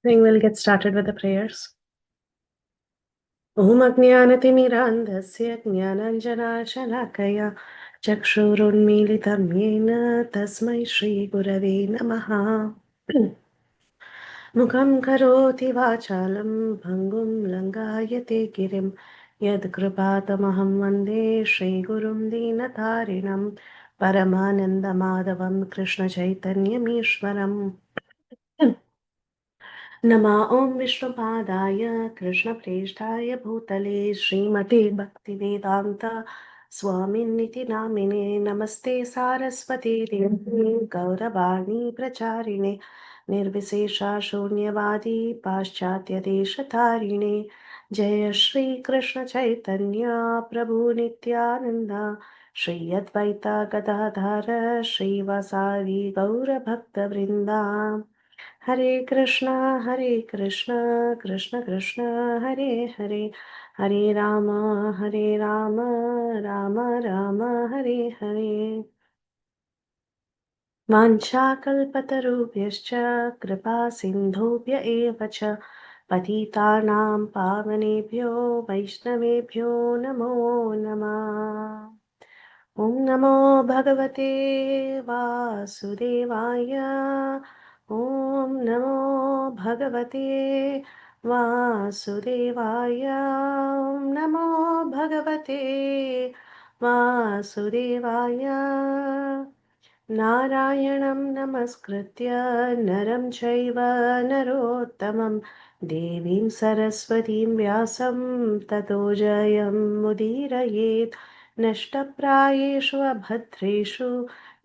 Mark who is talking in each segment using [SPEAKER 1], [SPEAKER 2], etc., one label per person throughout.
[SPEAKER 1] Then we'll get started with the prayers. Om Ajnanatimirandhasya Jnananjanashalaakaya Chakshurunmilitam Yena Tasmai Shri Gurave Namaha. Mukham karoti vachalam bhangum langayate girim yadkripatamaham vande Shri Gurum Dinatarinam Paramananda Madhavam Krishna Chaitanyamishwaram. नमा ॐ विष्णुपादाय कृष्णप्रेष्ठाय भूतले श्रीमते भक्तिवेदान्त स्वामिन्निति नामिने नमस्ते सारस्वती देवे गौरवाणी प्रचारिणे निर्विशेषा शून्यवादी पाश्चात्यदेशतारिणे जय श्रीकृष्ण चैतन्य प्रभु Nityanand Shri Advaita Gadadhar श्रीवासादि गौरभक्तवृन्दा Hare Krishna, Krishna Krishna, Hare Hare, Hare Rama, Rama Rama, Hare Hare. Vanchakalpatarubhyascha kripa sindhubhya eva cha patitanam pavanebhyo vaishnavebhyo namo namah. Om Namo Bhagavate Vasudevaya. Om Namo Bhagavate Vasudevaya. Om Namo Bhagavate Vasudevaya. Narayanam Namaskritya Naram Chaiva Narottamam Devim Saraswatim Vyasam Tato Jayam Mudirayet नष्टप्रायेषु अभद्रेषु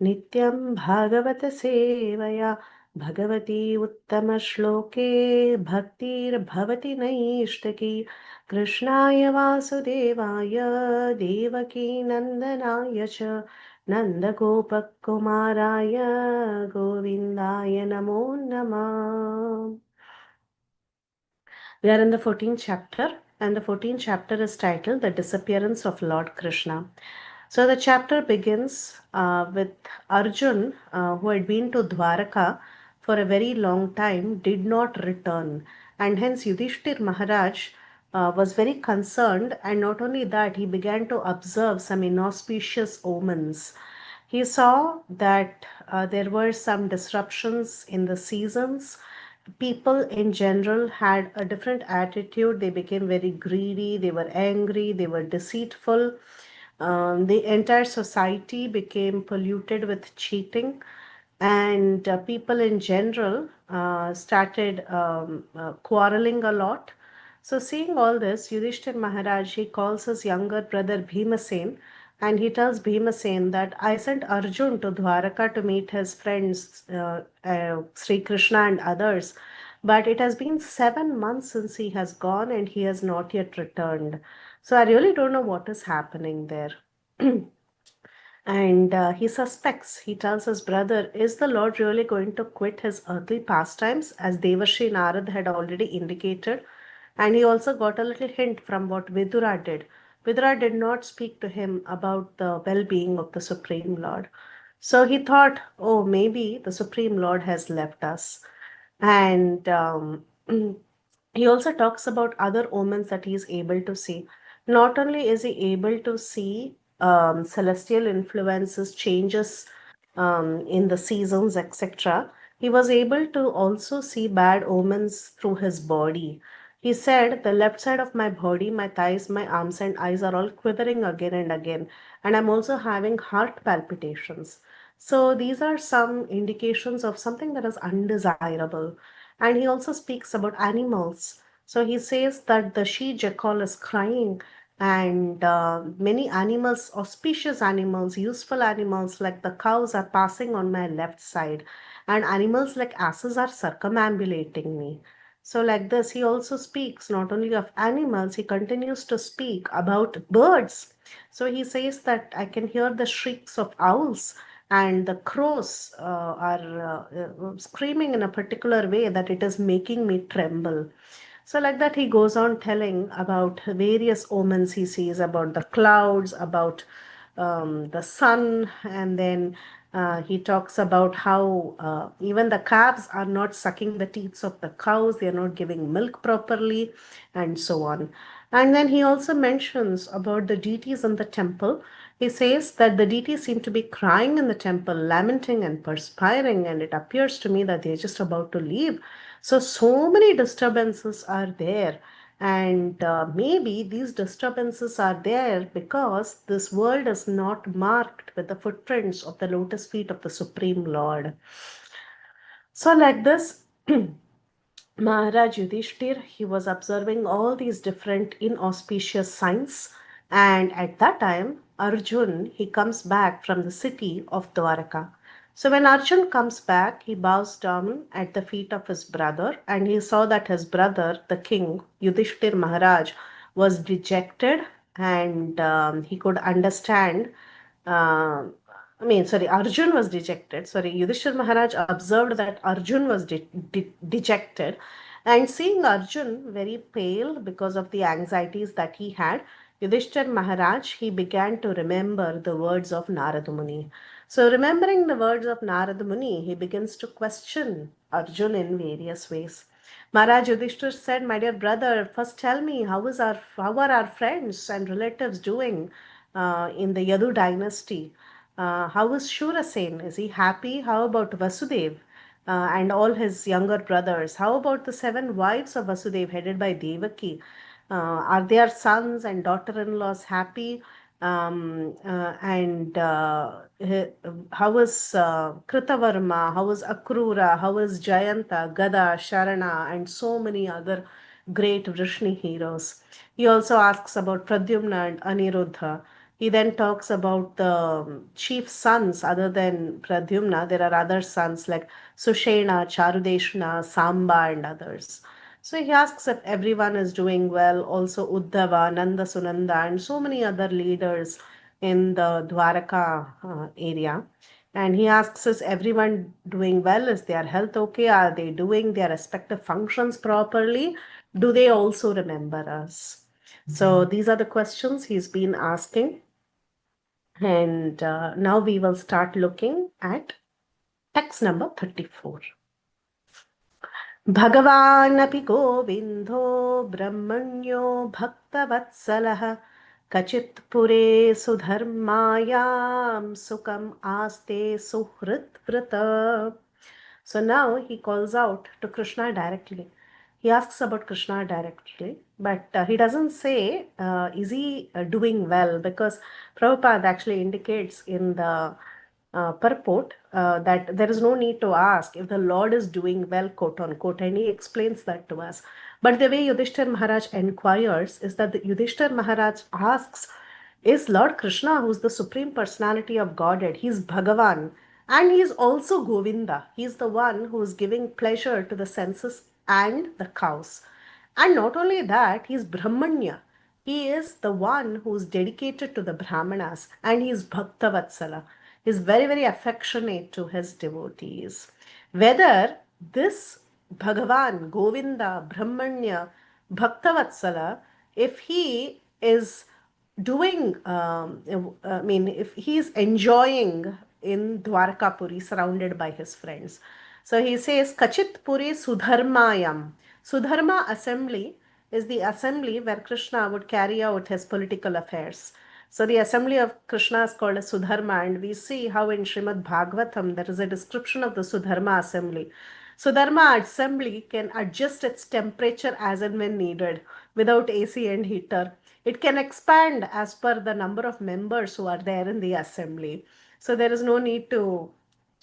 [SPEAKER 1] नित्यं भागवत सेवया भगवती उत्तमश्लोके भक्तिर्भवति नैष्टकी कृष्णाय वासुदेवाय देवकीनन्दनाय च नन्दगोपकुमाराय गोविन्दाय नमो नमः. We are in the 14th chapter, and the 14th chapter is titled The Disappearance of Lord Krishna. So the chapter begins with Arjun, who had been to Dwaraka for a very long time, did not return. And hence Yudhishthir Maharaj was very concerned, and not only that, he began to observe some inauspicious omens. He saw that there were some disruptions in the seasons. People in general had a different attitude. They became very greedy, they were angry, they were deceitful. The entire society became polluted with cheating, and people in general started quarreling a lot. So, seeing all this, Yudhishthir Maharaj, he calls his younger brother Bhimasen, and he tells Bhimasen that I sent Arjun to Dwaraka to meet his friends Sri Krishna and others, but it has been 7 months since he has gone and he has not yet returned. So I really don't know what is happening there. And he suspects, he tells his brother, is the Lord really going to quit his earthly pastimes, as Devarshi Narad had already indicated? And he also got a little hint from what Vidura did. Vidura did not speak to him about the well being of the Supreme Lord. So he thought, oh, maybe the Supreme Lord has left us. And he also talks about other omens that he is able to see. Not only is he able to see celestial influences, changes in the seasons, etc., he was able to also see bad omens through his body. He said, the left side of my body, my thighs, my arms, and eyes are all quivering again and again, and I'm also having heart palpitations. So, these are some indications of something that is undesirable. And he also speaks about animals. So, he says that the she jackal is crying, and many animals, auspicious animals, useful animals like the cows are passing on my left side, and animals like asses are circumambulating me. So, like this, he also speaks not only of animals, he continues to speak about birds. So, he says that I can hear the shrieks of owls, and the crows are screaming in a particular way that it is making me tremble. So, like that, he goes on telling about various omens he sees about the clouds, about the sun, and then He talks about how even the calves are not sucking the teats of the cows, they are not giving milk properly, and so on. And then he also mentions about the deities in the temple. He says that the deities seem to be crying in the temple, lamenting and perspiring, and it appears to me that they're just about to leave. So many disturbances are there. And maybe these disturbances are there because this world is not marked with the footprints of the lotus feet of the Supreme Lord. So, like this, Maharaj Yudhishthir, he was observing all these different inauspicious signs. And at that time, Arjun, he comes back from the city of Dwaraka. So when Arjun comes back, he bows down at the feet of his brother, and he saw that his brother, the king, Yudhishthir Maharaj, was dejected, and he could understand sorry, Arjun was dejected. Sorry, Yudhishthir Maharaj observed that Arjun was dejected, and seeing Arjun very pale because of the anxieties that he had, Yudhishthir Maharaj, he began to remember the words of Narada Muni. So, remembering the words of Narada Muni, he begins to question Arjun in various ways. Maharaj Yudhishthir said, "My dear brother, first tell me how are our friends and relatives doing in the Yadu dynasty? How is Shurasen? Is he happy? How about Vasudev and all his younger brothers? How about the seven wives of Vasudev headed by Devaki? Are their sons and daughter-in-laws happy? And how is Kritavarma? How is Akrura? How is Jayanta, Gada, Sharana, and so many other great Vrishni heroes? He also asks about Pradyumna and Aniruddha. He then talks about the chief sons other than Pradyumna. There are other sons like Sushena, Charudeshna, Samba, and others. So he asks if everyone is doing well, also Uddhava, Nanda Sunanda, and so many other leaders in the Dwaraka area. And he asks, is everyone doing well? Is their health okay? Are they doing their respective functions properly? Do they also remember us? So these are the questions he's been asking. And now we will start looking at text number 34. भगवानपि Govindo ब्रह्मण्यो भक्तवत्सलः कचित् पुरे सुधर्मायां सुखम् आस्ते सुहृद्वृत. So now he calls out to Krishna directly. He asks about Krishna directly, but he doesn't say, is he doing well? Because Prabhupada actually indicates in the purport that there is no need to ask if the Lord is doing well, quote unquote, and he explains that to us. But the way Yudhishthir Maharaj inquires is that the Yudhishthir Maharaj asks, is Lord Krishna, who's the Supreme Personality of Godhead, he's Bhagavan, and he's also Govinda. He's the one who's giving pleasure to the senses and the cows. And not only that, he's Brahmanya. He is the one who's dedicated to the Brahmanas, and he's Bhaktavatsala. He's very, very affectionate to his devotees. Whether this Bhagavan, Govinda, Brahmanya, Bhaktavatsala, if he is doing, if he is enjoying in Dwarkapuri surrounded by his friends. So he says, Kachit Puri Sudharmayam. Sudharma assembly is the assembly where Krishna would carry out his political affairs. So the assembly of Krishna is called a Sudharma, and we see how in Srimad Bhagavatam there is a description of the Sudharma assembly. Sudharma assembly can adjust its temperature as and when needed without AC and heater. It can expand as per the number of members who are there in the assembly. So there is no need to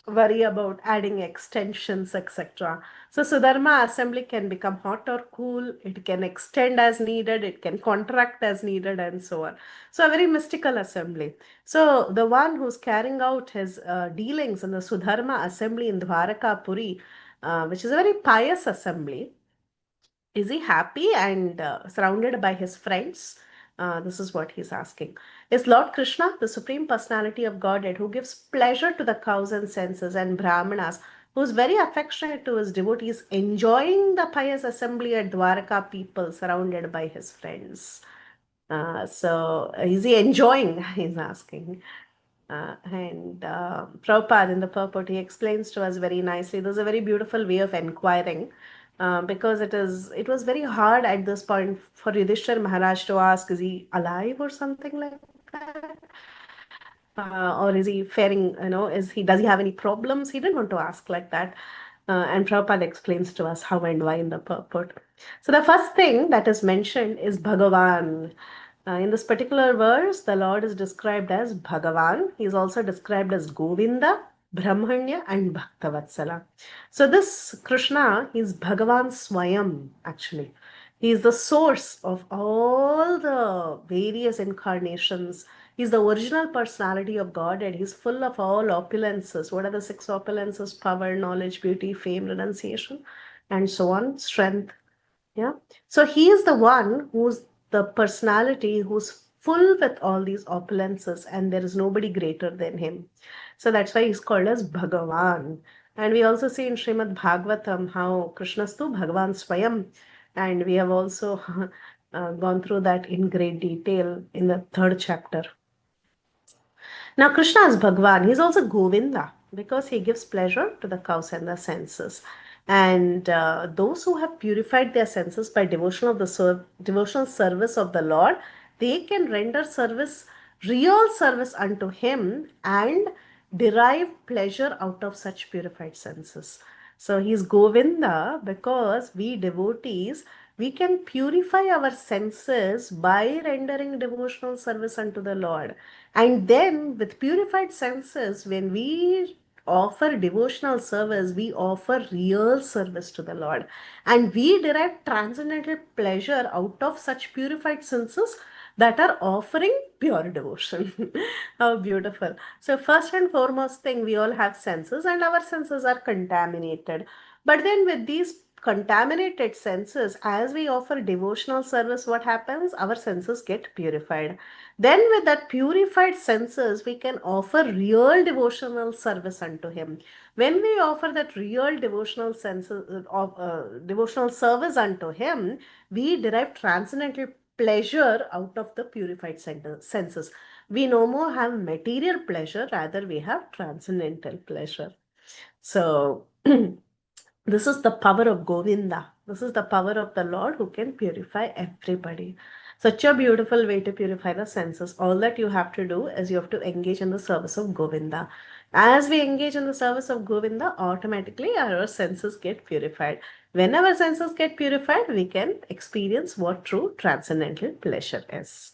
[SPEAKER 1] worry about adding extensions, etc. So Sudharma assembly can become hot or cool, it can extend as needed, it can contract as needed, and so on. So a very mystical assembly. So the one who's carrying out his dealings in the Sudharma assembly in Dwaraka Puri, which is a very pious assembly, is he happy and surrounded by his friends? This is what he's asking. Is Lord Krishna, the Supreme Personality of Godhead, who gives pleasure to the cows and senses and Brahmanas, who is very affectionate to his devotees, enjoying the pious assembly at Dwaraka people surrounded by his friends? So, is he enjoying? He's asking. And Prabhupada in the purport, he explains to us very nicely. There's a very beautiful way of inquiring, because it was very hard at this point for Yudhishthir Maharaj to ask, is he alive or something like that? Or is he faring, does he have any problems? He didn't want to ask like that. And Prabhupada explains to us how and why in the purport. So the first thing that is mentioned is Bhagavan. In this particular verse, the Lord is described as Bhagavan. He is also described as Govinda, Brahmanya, and Bhaktavatsala. So this Krishna, he is Bhagavan Swayam, actually. He is the source of all the various incarnations. He's the original personality of God, and he's full of all opulences. What are the six opulences? Power, knowledge, beauty, fame, renunciation, and so on, strength. Yeah. So he is the one who's the personality who's full with all these opulences, and there is nobody greater than him. So that's why he's called as Bhagavan. And we also see in Srimad Bhagavatam how Krishnastu Bhagavan Swayam. And we have also gone through that in great detail in the third chapter. Now, Krishna is Bhagwan. He's also Govinda because he gives pleasure to the cows and the senses. And those who have purified their senses by devotional service of the Lord, they can render service, real service unto Him, and derive pleasure out of such purified senses. So he's Govinda because we devotees, we can purify our senses by rendering devotional service unto the Lord. And then, with purified senses, when we offer devotional service, we offer real service to the Lord. And we derive transcendental pleasure out of such purified senses that are offering pure devotion. How beautiful. So, first and foremost thing, we all have senses, and our senses are contaminated. But then, with these contaminated senses, as we offer devotional service, what happens? Our senses get purified. Then, with that purified senses, we can offer real devotional service unto Him. When we offer that real devotional devotional service unto Him, we derive transcendental pleasure out of the purified senses. We no more have material pleasure, rather we have transcendental pleasure. So this is the power of Govinda. This is the power of the Lord who can purify everybody. Such a beautiful way to purify the senses. All that you have to do is you have to engage in the service of Govinda. As we engage in the service of Govinda, automatically our senses get purified. When our senses get purified, we can experience what true transcendental pleasure is.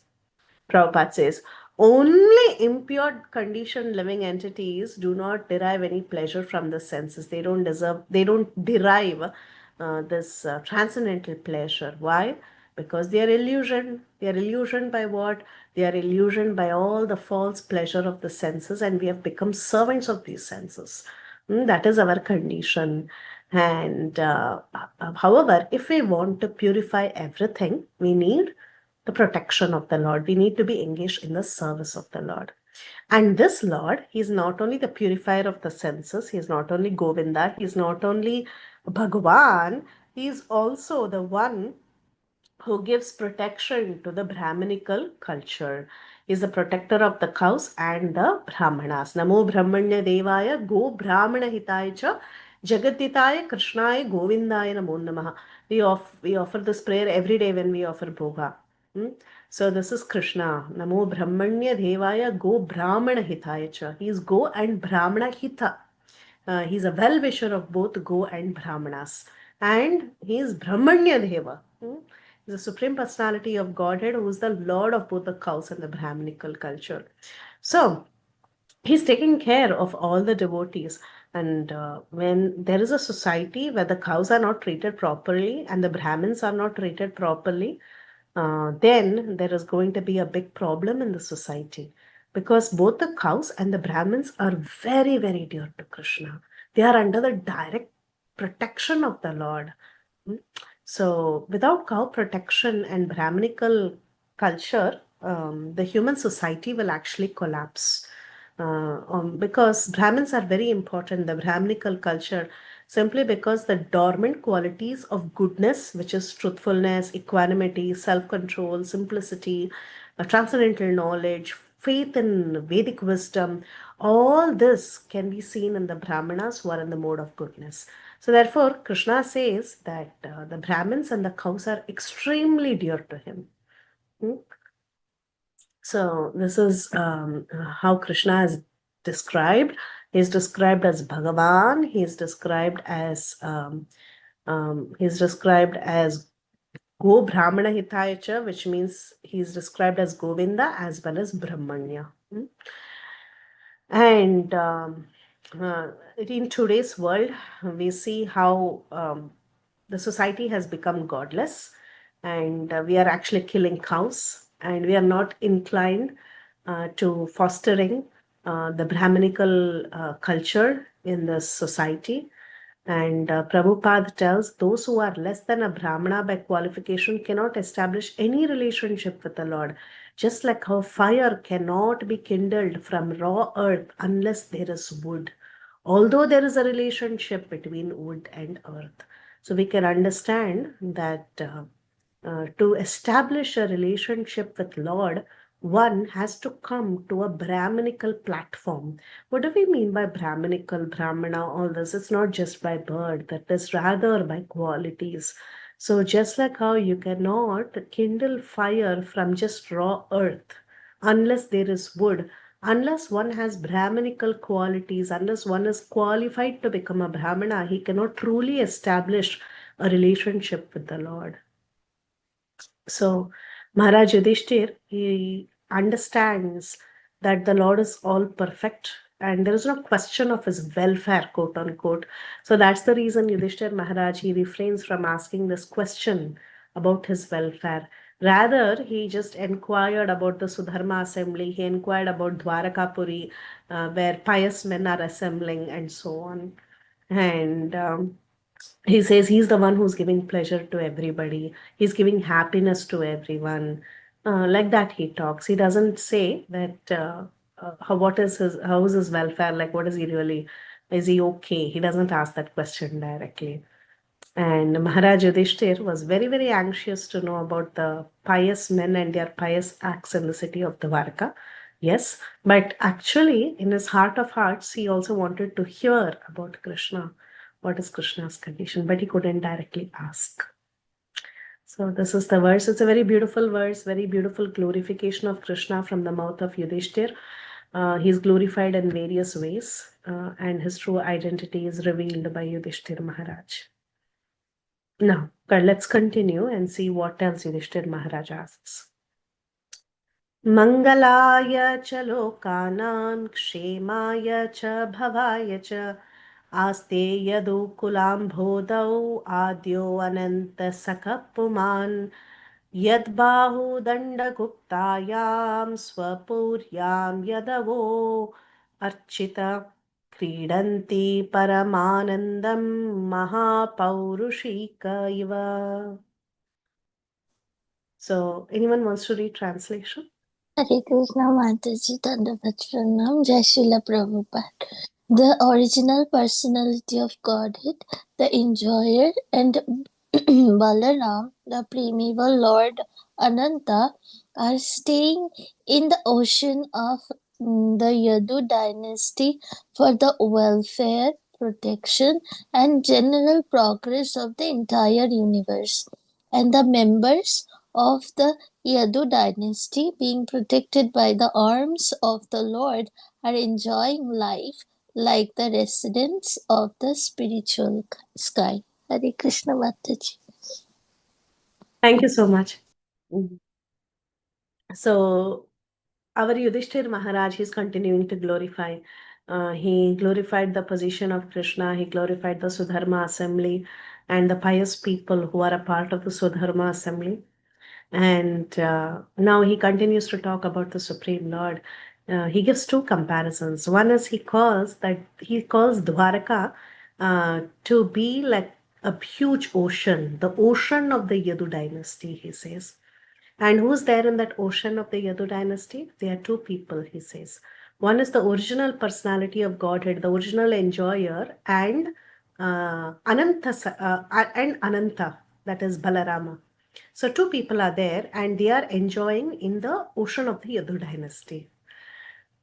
[SPEAKER 1] Prabhupada says, only impure conditioned living entities do not derive any pleasure from the senses. They don't derive this transcendental pleasure. Why? Because they are illusioned. They are illusioned by what? They are illusioned by all the false pleasure of the senses, and we have become servants of these senses. That is our condition. And however, if we want to purify everything, we need the protection of the Lord. We need to be engaged in the service of the Lord. And this Lord, He is not only the purifier of the senses, He is not only Govinda, He is not only Bhagavan, He is also the one who gives protection to the Brahminical culture. He is the protector of the cows and the Brahmanas. Namo Brahmanya Devaya Go Brahmana Hitaya Cha Jagaditaya Krishnaya Govindaya Namo Namaha. We offer this prayer every day when we offer Bhoga. So this is Krishna. Namo Brahmanya Devaya Go Brahmana Hitaya Cha. He is Go and Brahmana Hita. He's a well-wisher of both Go and Brahmanas. And he is Brahmanya Deva. He's the Supreme Personality of Godhead who is the Lord of both the cows and the Brahminical culture. So, He's taking care of all the devotees. And when there is a society where the cows are not treated properly and the Brahmins are not treated properly, then there is going to be a big problem in the society. Because both the cows and the Brahmins are very, very dear to Krishna. They are under the direct protection of the Lord. So, without cow protection and Brahminical culture, the human society will actually collapse. Because Brahmins are very important, the Brahminical culture, simply because the dormant qualities of goodness, which is truthfulness, equanimity, self control, simplicity, transcendental knowledge, faith in Vedic wisdom, all this can be seen in the Brahmanas who are in the mode of goodness. So, therefore, Krishna says that the Brahmins and the cows are extremely dear to him. Hmm? So, this is how Krishna is described. He is described as Bhagavan. He is described as Go Brahmana Hitayacha, which means he is described as Govinda as well as Brahmanya. And in today's world, we see how the society has become godless, and we are actually killing cows, and we are not inclined to fostering the Brahminical culture in the society. And Prabhupada tells those who are less than a Brahmana by qualification cannot establish any relationship with the Lord. Just like how fire cannot be kindled from raw earth unless there is wood, although there is a relationship between wood and earth. So we can understand that to establish a relationship with Lord, one has to come to a Brahminical platform. What do we mean by Brahminical, Brahmana, all this? It's not just by birth, that is rather by qualities. So just like how you cannot kindle fire from just raw earth unless there is wood, unless one has Brahminical qualities, unless one is qualified to become a Brahmana, he cannot truly establish a relationship with the Lord. So Maharaj Yudhishthir, he understands that the Lord is all perfect and there is no question of his welfare, quote unquote. So that's the reason Yudhishthir Maharaj, he refrains from asking this question about his welfare. Rather, he just inquired about the Sudharma assembly, he inquired about Dwarakapuri, where pious men are assembling and so on. And he says he's the one who's giving pleasure to everybody, he's giving happiness to everyone. Like that he talks. He doesn't say that how is his welfare, like what is he really, is he okay? He doesn't ask that question directly. And Maharaj Yudhishthir was very, very anxious to know about the pious men and their pious acts in the city of Dwarka. Yes, but actually, in his heart of hearts, he also wanted to hear about Krishna. What is Krishna's condition? But he couldn't directly ask. So, this is the verse. It's a very beautiful verse, very beautiful glorification of Krishna from the mouth of Yudhishthir. He's glorified in various ways, and his true identity is revealed by Yudhishthir Maharaj. Now, let's continue and see what else Yudhishthir Maharaj asks. Mangalaya cha lokanan kshemaya cha bhavaya cha aste yadu kulam bhodau adyo ananta sakapuman yadbahu dandaguptayam swapuryam yadavo archita क्रीडन्ति परमानन्दं महापौरुषिक इव. So, anyone wants to read translation?
[SPEAKER 2] Hare Krishna Mataji Dandavat Pranam Jai Srila Prabhupada. The original personality of Godhead, the enjoyer, and Balaram, the primeval Lord Ananta, are staying in the ocean of the Yadu dynasty for the welfare, protection, and general progress of the entire universe. And the members of the Yadu dynasty, being protected by the arms of the Lord, are enjoying life like the residents of the spiritual sky. Hare Krishna Mataji.
[SPEAKER 1] Thank you so much. So, our Yudhishthir Maharaj is continuing to glorify. He glorified the position of Krishna, he glorified the Sudharma assembly and the pious people who are a part of the Sudharma assembly. And now he continues to talk about the Supreme Lord. He gives two comparisons. One is he calls Dwaraka to be like a huge ocean, the ocean of the Yadu dynasty, he says. And who's there in that ocean of the Yadu dynasty? There are two people, he says. One is the original personality of Godhead, the original enjoyer, and Ananta, that is Balarama. So two people are there and they are enjoying in the ocean of the Yadu dynasty.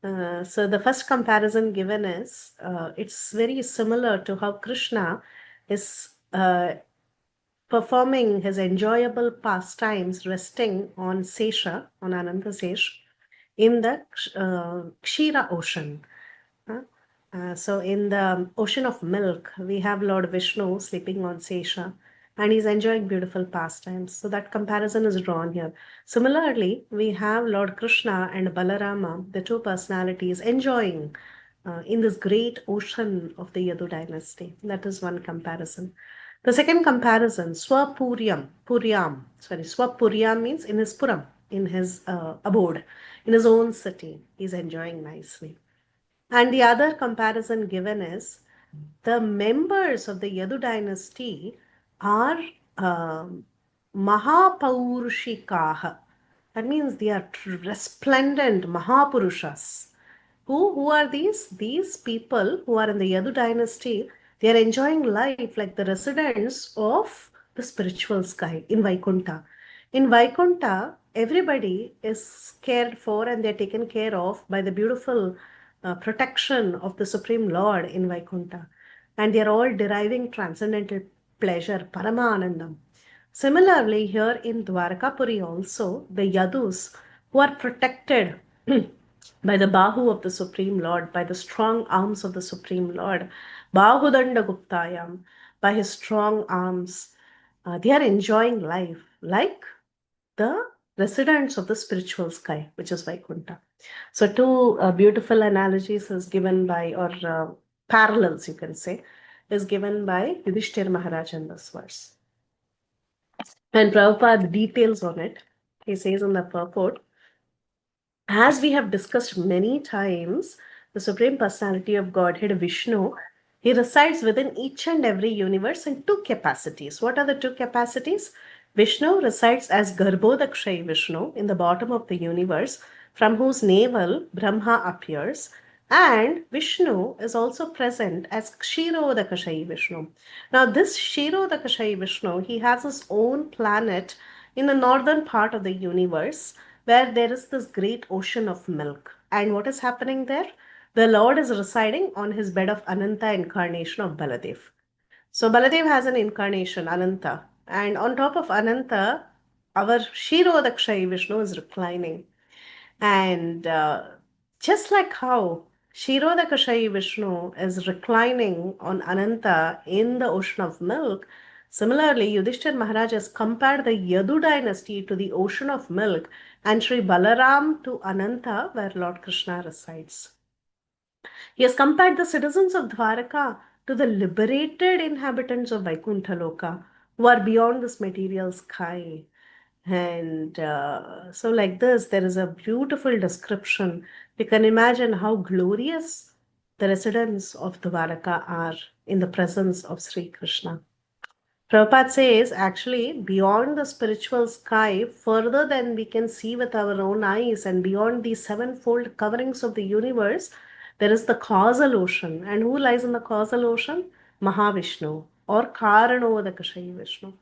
[SPEAKER 1] So the first comparison given is it's very similar to how Krishna is performing his enjoyable pastimes resting on Sesha, on Ananta Sesh, in the Kshira ocean. Huh? So in the ocean of milk, we have Lord Vishnu sleeping on Sesha and he's enjoying beautiful pastimes. So that comparison is drawn here. Similarly, we have Lord Krishna and Balarama, the two personalities, enjoying in this great ocean of the Yadu dynasty. That is one comparison. The second comparison, Swapuryam means in his Puram, in his abode, in his own city. He's enjoying nicely. And the other comparison given is the members of the Yadu dynasty are Mahapaurushikaha. That means they are resplendent Mahapurushas. Who are these? These people who are in the Yadu dynasty, they are enjoying life like the residents of the spiritual sky in Vaikunta. In Vaikunta, everybody is cared for and they're taken care of by the beautiful protection of the Supreme Lord in Vaikunta. And they are all deriving transcendental pleasure, Paramanandam. Similarly, here in Dwarkapuri also, the Yadus who are protected by the Bahu of the Supreme Lord, by the strong arms of the Supreme Lord, Bahudanda Guptayam, by his strong arms, they are enjoying life like the residents of the spiritual sky, which is Vaikuntha. So, two beautiful analogies is given by, or parallels you can say, is given by Yudhishthir Maharaj in this verse. And Prabhupada details on it. He says in the purport, as we have discussed many times, the Supreme Personality of Godhead, Vishnu, he resides within each and every universe in two capacities. What are the two capacities? Vishnu resides as Garbhodakshay Vishnu in the bottom of the universe, from whose navel Brahma appears, and Vishnu is also present as Kshirodakashayi Vishnu. Now, this Kshirodakashayi Vishnu, he has his own planet in the northern part of the universe where there is this great ocean of milk. And what is happening there? The Lord is residing on his bed of Ananta incarnation of Baladev. So Baladev has an incarnation, Ananta. And on top of Ananta, our Shirodakshayi Vishnu is reclining. And just like how Shirodakashayi Vishnu is reclining on Ananta in the ocean of milk, similarly, Yudhishthir Maharaj has compared the Yadu dynasty to the ocean of milk and Sri Balaram to Ananta, where Lord Krishna resides. He has compared the citizens of Dwaraka to the liberated inhabitants of Vaikuntha Loka, who are beyond this material sky. And so, like this, there is a beautiful description. You can imagine how glorious the residents of Dwaraka are in the presence of Sri Krishna. Prabhupada says, actually, beyond the spiritual sky, further than we can see with our own eyes, and beyond the sevenfold coverings of the universe, there is the causal ocean. And who lies in the causal ocean? Mahavishnu or Karanodakashayi Vishnu.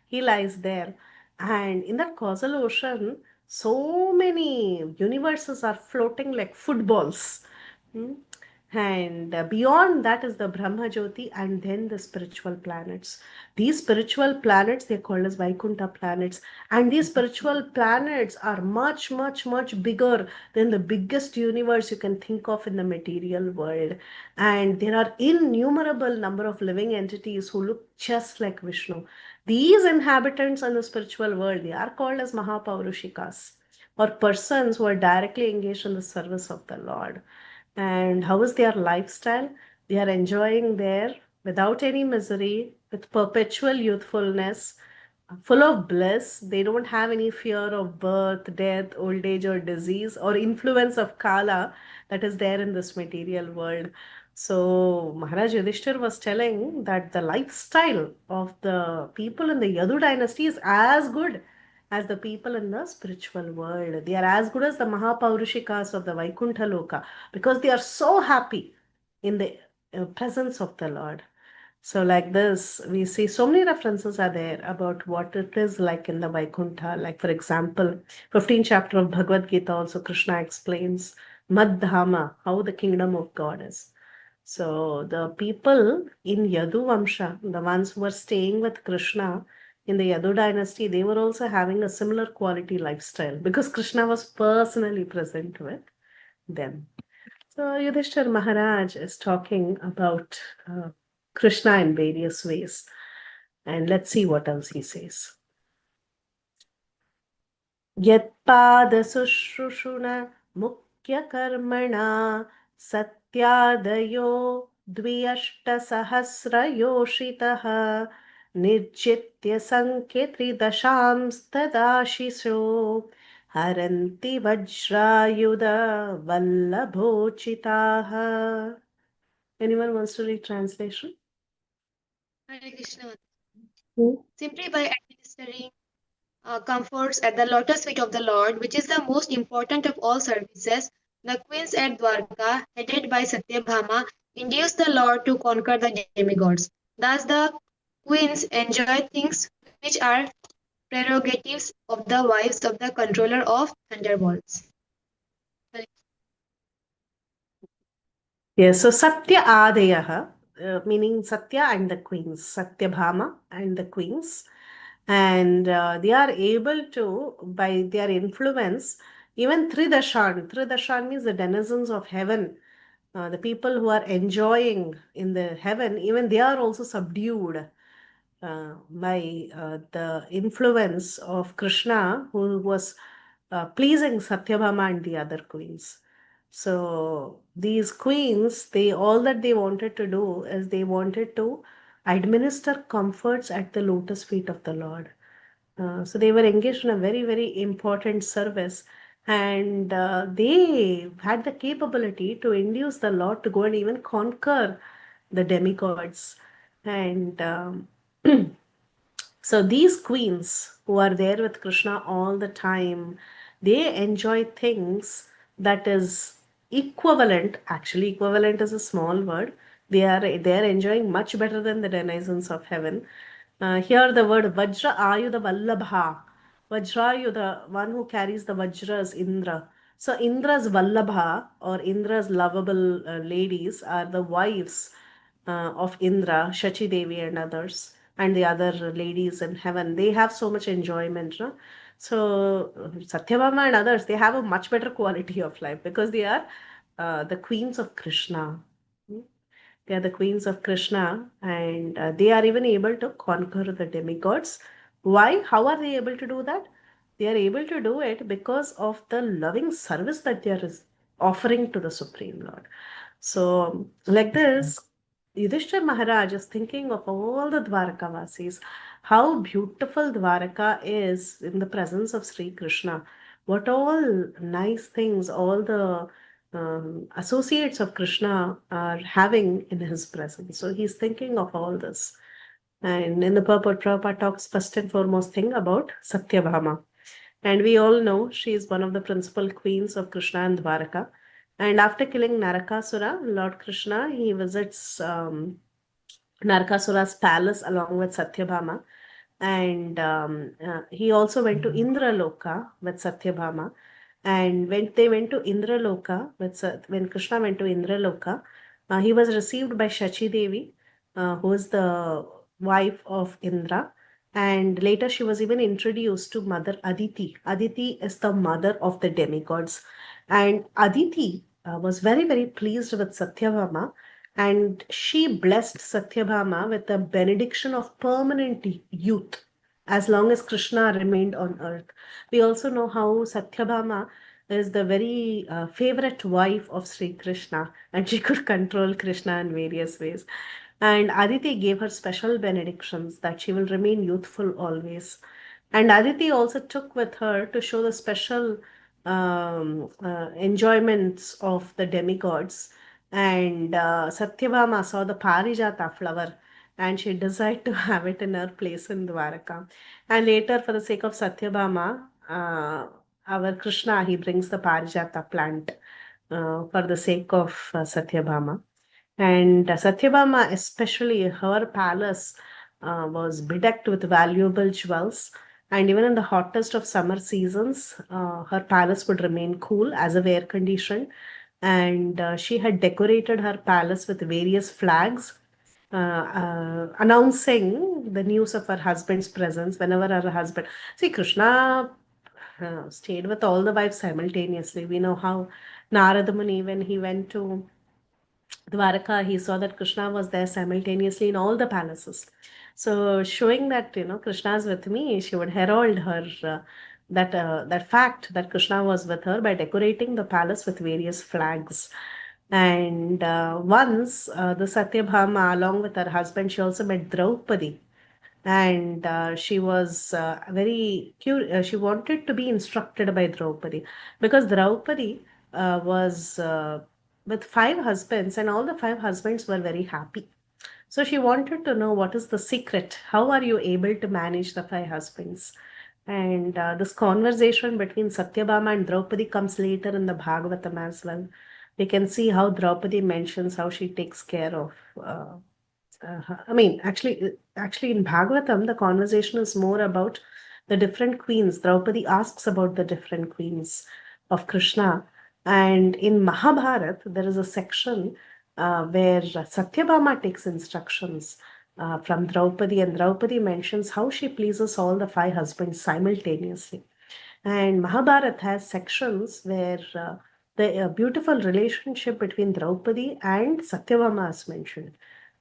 [SPEAKER 1] He lies there. And in that causal ocean, so many universes are floating like footballs. Hmm? And beyond that is the Brahma Jyoti and then the spiritual planets. These spiritual planets, they're called as Vaikuntha planets. And these spiritual planets are much, much, much bigger than the biggest universe you can think of in the material world. And there are innumerable number of living entities who look just like Vishnu. These inhabitants in the spiritual world, they are called as Mahapaurushikas, or persons who are directly engaged in the service of the Lord. And how is their lifestyle? They are enjoying there without any misery, with perpetual youthfulness, full of bliss. They don't have any fear of birth, death, old age, or disease, or influence of Kala that is there in this material world. So Maharaj Yudhishthir was telling that the lifestyle of the people in the Yadu dynasty is as good as the people in the spiritual world. They are as good as the Mahapaurushikas of the Vaikuntha Loka because they are so happy in the presence of the Lord. So, like this, we see so many references are there about what it is like in the Vaikuntha. Like, for example, 15th chapter of Bhagavad Gita also Krishna explains Madhama, how the kingdom of God is. So the people in Yadu Vamsha, the ones who were staying with Krishna in the Yadu dynasty, they were also having a similar quality lifestyle because Krishna was personally present with them. So Yudhishthir Maharaj is talking about Krishna in various ways. And let's see what else he says. यत्पादशुश्रूषुण मुख्यकर्मणा सत्यादयो द्व्यष्टसहस्रयोषितः निर्जित्य सङ्ख्यत्रिदशांस्तदाशिषो हरन्ति वज्रायुधवल्लभोचिताः. Anyone wants to read translation?
[SPEAKER 3] Hare Krishna.
[SPEAKER 1] Hmm.
[SPEAKER 3] Simply by administering comforts at the lotus feet of the Lord, which is the most important of all services, the queens at Dwarka, headed by Satyabhama, induced the Lord to conquer the demigods. Thus, the queens enjoy things which are prerogatives of the wives of the controller of thunderbolts.
[SPEAKER 1] Yes, so Satya Adayaha, meaning Satya and the queens, Satyabhama and the queens. And they are able to, by their influence, even Tridashan means the denizens of heaven, the people who are enjoying in the heaven, even they are also subdued by the influence of Krishna, who was pleasing Satyabhama and the other queens. So these queens, they all that they wanted to do is they wanted to administer comforts at the lotus feet of the Lord. So they were engaged in a very, very important service, and they had the capability to induce the Lord to go and even conquer the demigods. And so these queens who are there with Krishna all the time, they enjoy things that is equivalent. Actually, equivalent is a small word. They are enjoying much better than the denizens of heaven. Here the word Vajra Ayudha Vallabha. Vajrayudha, one who carries the Vajras, Indra. So Indra's Vallabha or Indra's lovable ladies are the wives of Indra, Shachi Devi and others, and the other ladies in heaven. They have so much enjoyment. No? So Satyabhama and others, they have a much better quality of life because they are the queens of Krishna. They are the queens of Krishna, and they are even able to conquer the demigods. Why? How are they able to do that? They are able to do it because of the loving service that they are offering to the Supreme Lord. So, like this, Yudhishthir Maharaj is thinking of all the Dwarkavasis, how beautiful Dwarka is in the presence of Sri Krishna. What all nice things all the associates of Krishna are having in his presence. So he's thinking of all this. And in the purport, Prabhupada talks first and foremost thing about Satyabhama. And we all know she is one of the principal queens of Krishna and Dwaraka. And after killing Narakasura, Lord Krishna, he visits Narakasura's palace along with Satyabhama. And he also went to Indraloka with Satyabhama. And when they went to Indraloka, when Krishna went to Indraloka, he was received by Shachi Devi, who is the wife of Indra. And later she was even introduced to Mother Aditi. Aditi is the mother of the demigods. And Aditi was very, very pleased with Satyabhama, and she blessed Satyabhama with a benediction of permanent youth as long as Krishna remained on earth. We also know how Satyabhama is the very favorite wife of Sri Krishna, and she could control Krishna in various ways. And Aditi gave her special benedictions that she will remain youthful always. And Aditi also took with her to show the special enjoyments of the demigods. And Satyabhama saw the Parijata flower and she desired to have it in her place in Dwaraka. And later, for the sake of Satyabhama, our Krishna, he brings the Parijata plant for the sake of Satyabhama. And Satyabhama, especially her palace, was bedecked with valuable jewels. And even in the hottest of summer seasons, her palace would remain cool as a air conditioned. and she had decorated her palace with various flags, announcing the news of her husband's presence whenever her husband. See, Krishna stayed with all the wives simultaneously. We know how Narada Muni, when he went to Dwaraka, he saw that Krishna was there simultaneously in all the palaces. So, showing that Krishna is with me, she would herald her that fact that Krishna was with her by decorating the palace with various flags. And once the Satyabhama, along with her husband, she also met Draupadi, and she was very curious. She wanted to be instructed by Draupadi because Draupadi was with five husbands, and all the five husbands were very happy. So she wanted to know what is the secret. How are you able to manage the five husbands? And this conversation between Satyabhama and Draupadi comes later in the Bhagavatam as well. We can see how Draupadi mentions how she takes care of. I mean, actually, in Bhagavatam, the conversation is more about the different queens. Draupadi asks about the different queens of Krishna, and in Mahabharata, there is a section where Satyabhama takes instructions from Draupadi, and Draupadi mentions how she pleases all the five husbands simultaneously. And Mahabharata has sections where the beautiful relationship between Draupadi and Satyabhama is mentioned.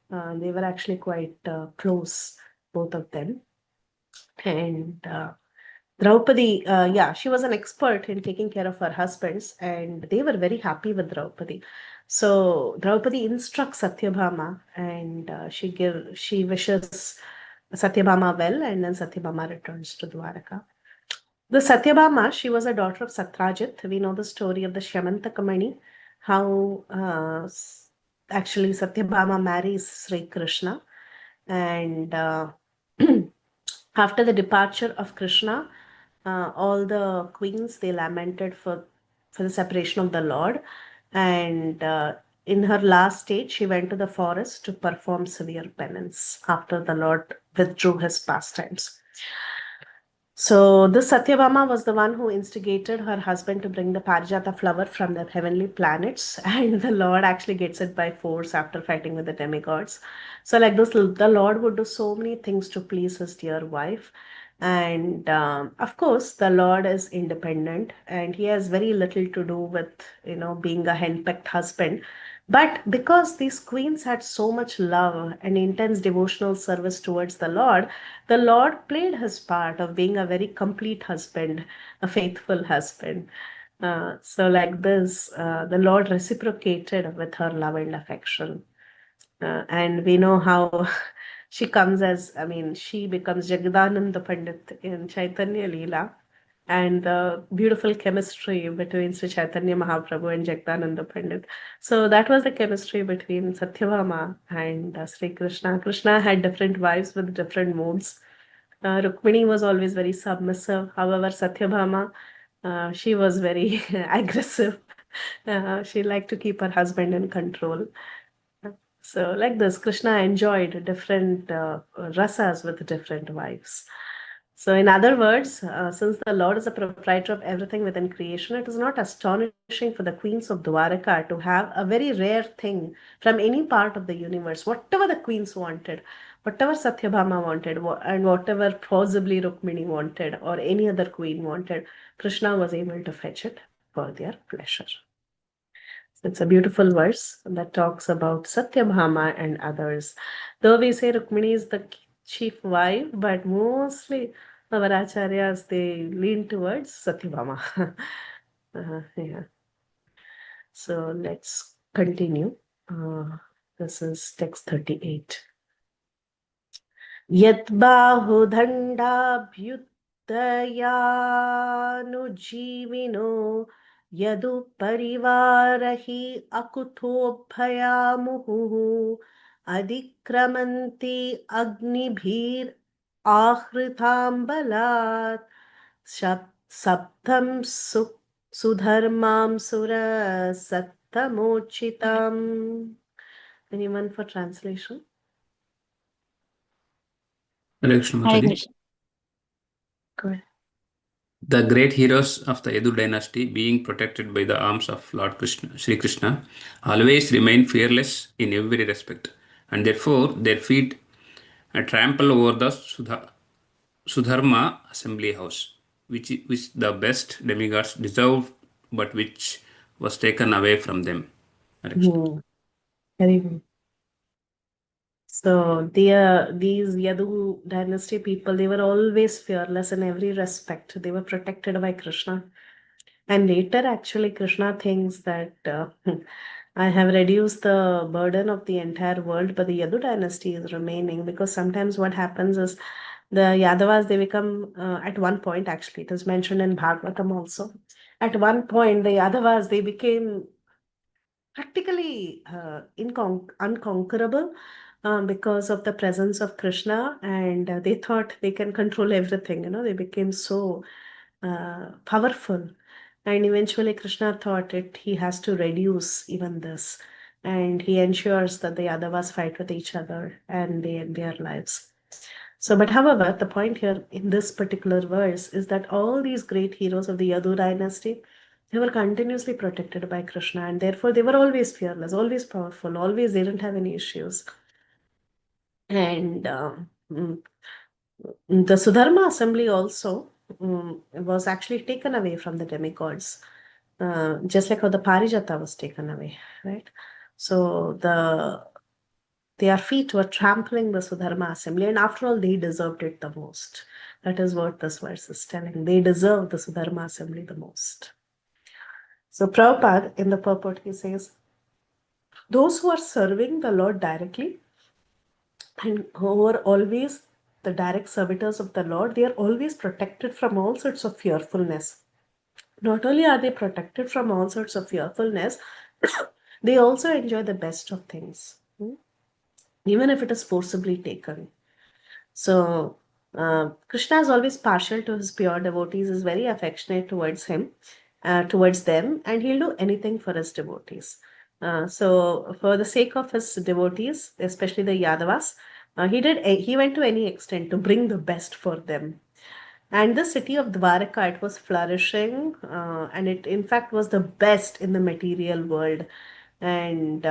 [SPEAKER 1] They were actually quite close, both of them. And Draupadi, yeah, she was an expert in taking care of her husbands, and they were very happy with Draupadi. So Draupadi instructs Satyabhama, and she wishes Satyabhama well, and then Satyabhama returns to Dwaraka. The Satyabhama, she was a daughter of Satrajit. We know the story of the Shyamantakamani, how actually Satyabhama marries Sri Krishna, and after the departure of Krishna, all the queens they lamented for the separation of the Lord, and in her last stage, she went to the forest to perform severe penance after the Lord withdrew his pastimes. So this Satyabhama was the one who instigated her husband to bring the Parijata flower from the heavenly planets, and the Lord actually gets it by force after fighting with the demigods. So like this, the Lord would do so many things to please his dear wife. And of course, the Lord is independent, and he has very little to do with being a henpecked husband. But because these queens had so much love and intense devotional service towards the Lord played his part of being a very complete husband, a faithful husband. So, like this, the Lord reciprocated with her love and affection. And we know how she comes as, I mean, she becomes Jagadananda Pandit in Chaitanya Leela, and the beautiful chemistry between Sri Chaitanya Mahaprabhu and Jagdananda Pandit. So that was the chemistry between Satyabhama and Sri Krishna. Krishna had different wives with different moods. Rukmini was always very submissive. However, Satyabhama, she was very aggressive. She liked to keep her husband in control. So, like this, Krishna enjoyed different rasas with different wives. So, in other words, since the Lord is the proprietor of everything within creation, it is not astonishing for the queens of Dwaraka to have a very rare thing from any part of the universe. Whatever the queens wanted, whatever Satyabhama wanted, and whatever possibly Rukmini wanted, or any other queen wanted, Krishna was able to fetch it for their pleasure. It's a beautiful verse that talks about Satyabhama and others. Though we say Rukmini is the chief wife, but mostly our acharyas they lean towards Satyabhama. Yeah. So let's continue. This is text 38. Yadbahudhandabhyuttayanu Yadu parivarahi akutobhayamuhu adikramanti agnibhir ahritambalat saptam sudharmam sura sattamochitam. Anyone for translation?
[SPEAKER 4] Hare Krishna
[SPEAKER 2] Hare
[SPEAKER 4] Mataji.
[SPEAKER 2] Krishna.
[SPEAKER 1] Go ahead.
[SPEAKER 4] The great heroes of the Yadu dynasty, being protected by the arms of Lord Krishna, Sri Krishna, always remain fearless in every respect, and therefore their feet trample over the Sudharma assembly house, which the best demigods deserved, but which was taken away from them. Hare Krishna.
[SPEAKER 1] Very good. So these Yadu dynasty people, they were always fearless in every respect. They were protected by Krishna. And later, actually, Krishna thinks that I have reduced the burden of the entire world, but the Yadu dynasty is remaining, because sometimes what happens is the Yadavas, they become, at one point, actually, it is mentioned in Bhagavatam also. At one point, the Yadavas, they became practically unconquerable, because of the presence of Krishna, and they thought they can control everything. They became so powerful, and eventually Krishna thought it he has to reduce even this, and he ensures that the Yadavas fight with each other and they end their lives. So, but however, the point here in this particular verse is that all these great heroes of the Yadu dynasty, they were continuously protected by Krishna, and therefore they were always fearless, always powerful, always they didn't have any issues. And the Sudharma assembly also was actually taken away from the demigods, just like how the Parijata was taken away, right? So their feet were trampling the Sudharma assembly, and after all, they deserved it the most. That is what this verse is telling. They deserve the Sudharma assembly the most. So Prabhupada, in the purport, he says, those who are serving the Lord directly and who are always the direct servitors of the Lord, they are always protected from all sorts of fearfulness. Not only are they protected from all sorts of fearfulness, they also enjoy the best of things, even if it is forcibly taken. So, Krishna is always partial to his pure devotees, is very affectionate towards towards them, and he'll do anything for his devotees. So, for the sake of his devotees, especially the Yadavas, he went to any extent to bring the best for them. And the city of Dwarka, it was flourishing, and it in fact was the best in the material world. And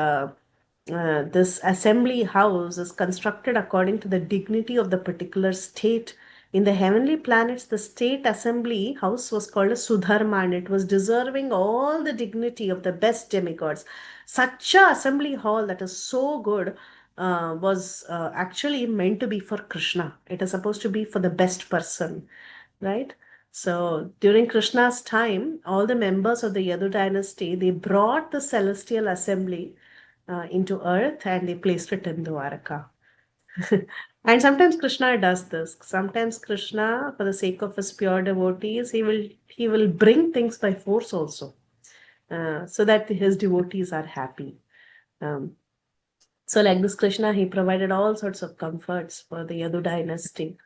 [SPEAKER 1] this assembly house is constructed according to the dignity of the particular state. In the heavenly planets, the state assembly house was called a Sudharma, and it was deserving all the dignity of the best demigods. Such a assembly hall that is so good was actually meant to be for Krishna. It is supposed to be for the best person, right? So during Krishna's time, all the members of the Yadu dynasty, they brought the celestial assembly into earth, and they placed it in Dwarka. And sometimes Krishna does this. Sometimes Krishna, for the sake of his pure devotees, he will bring things by force also, so that his devotees are happy. Um, so like this Krishna, he provided all sorts of comforts for the Yadu dynasty.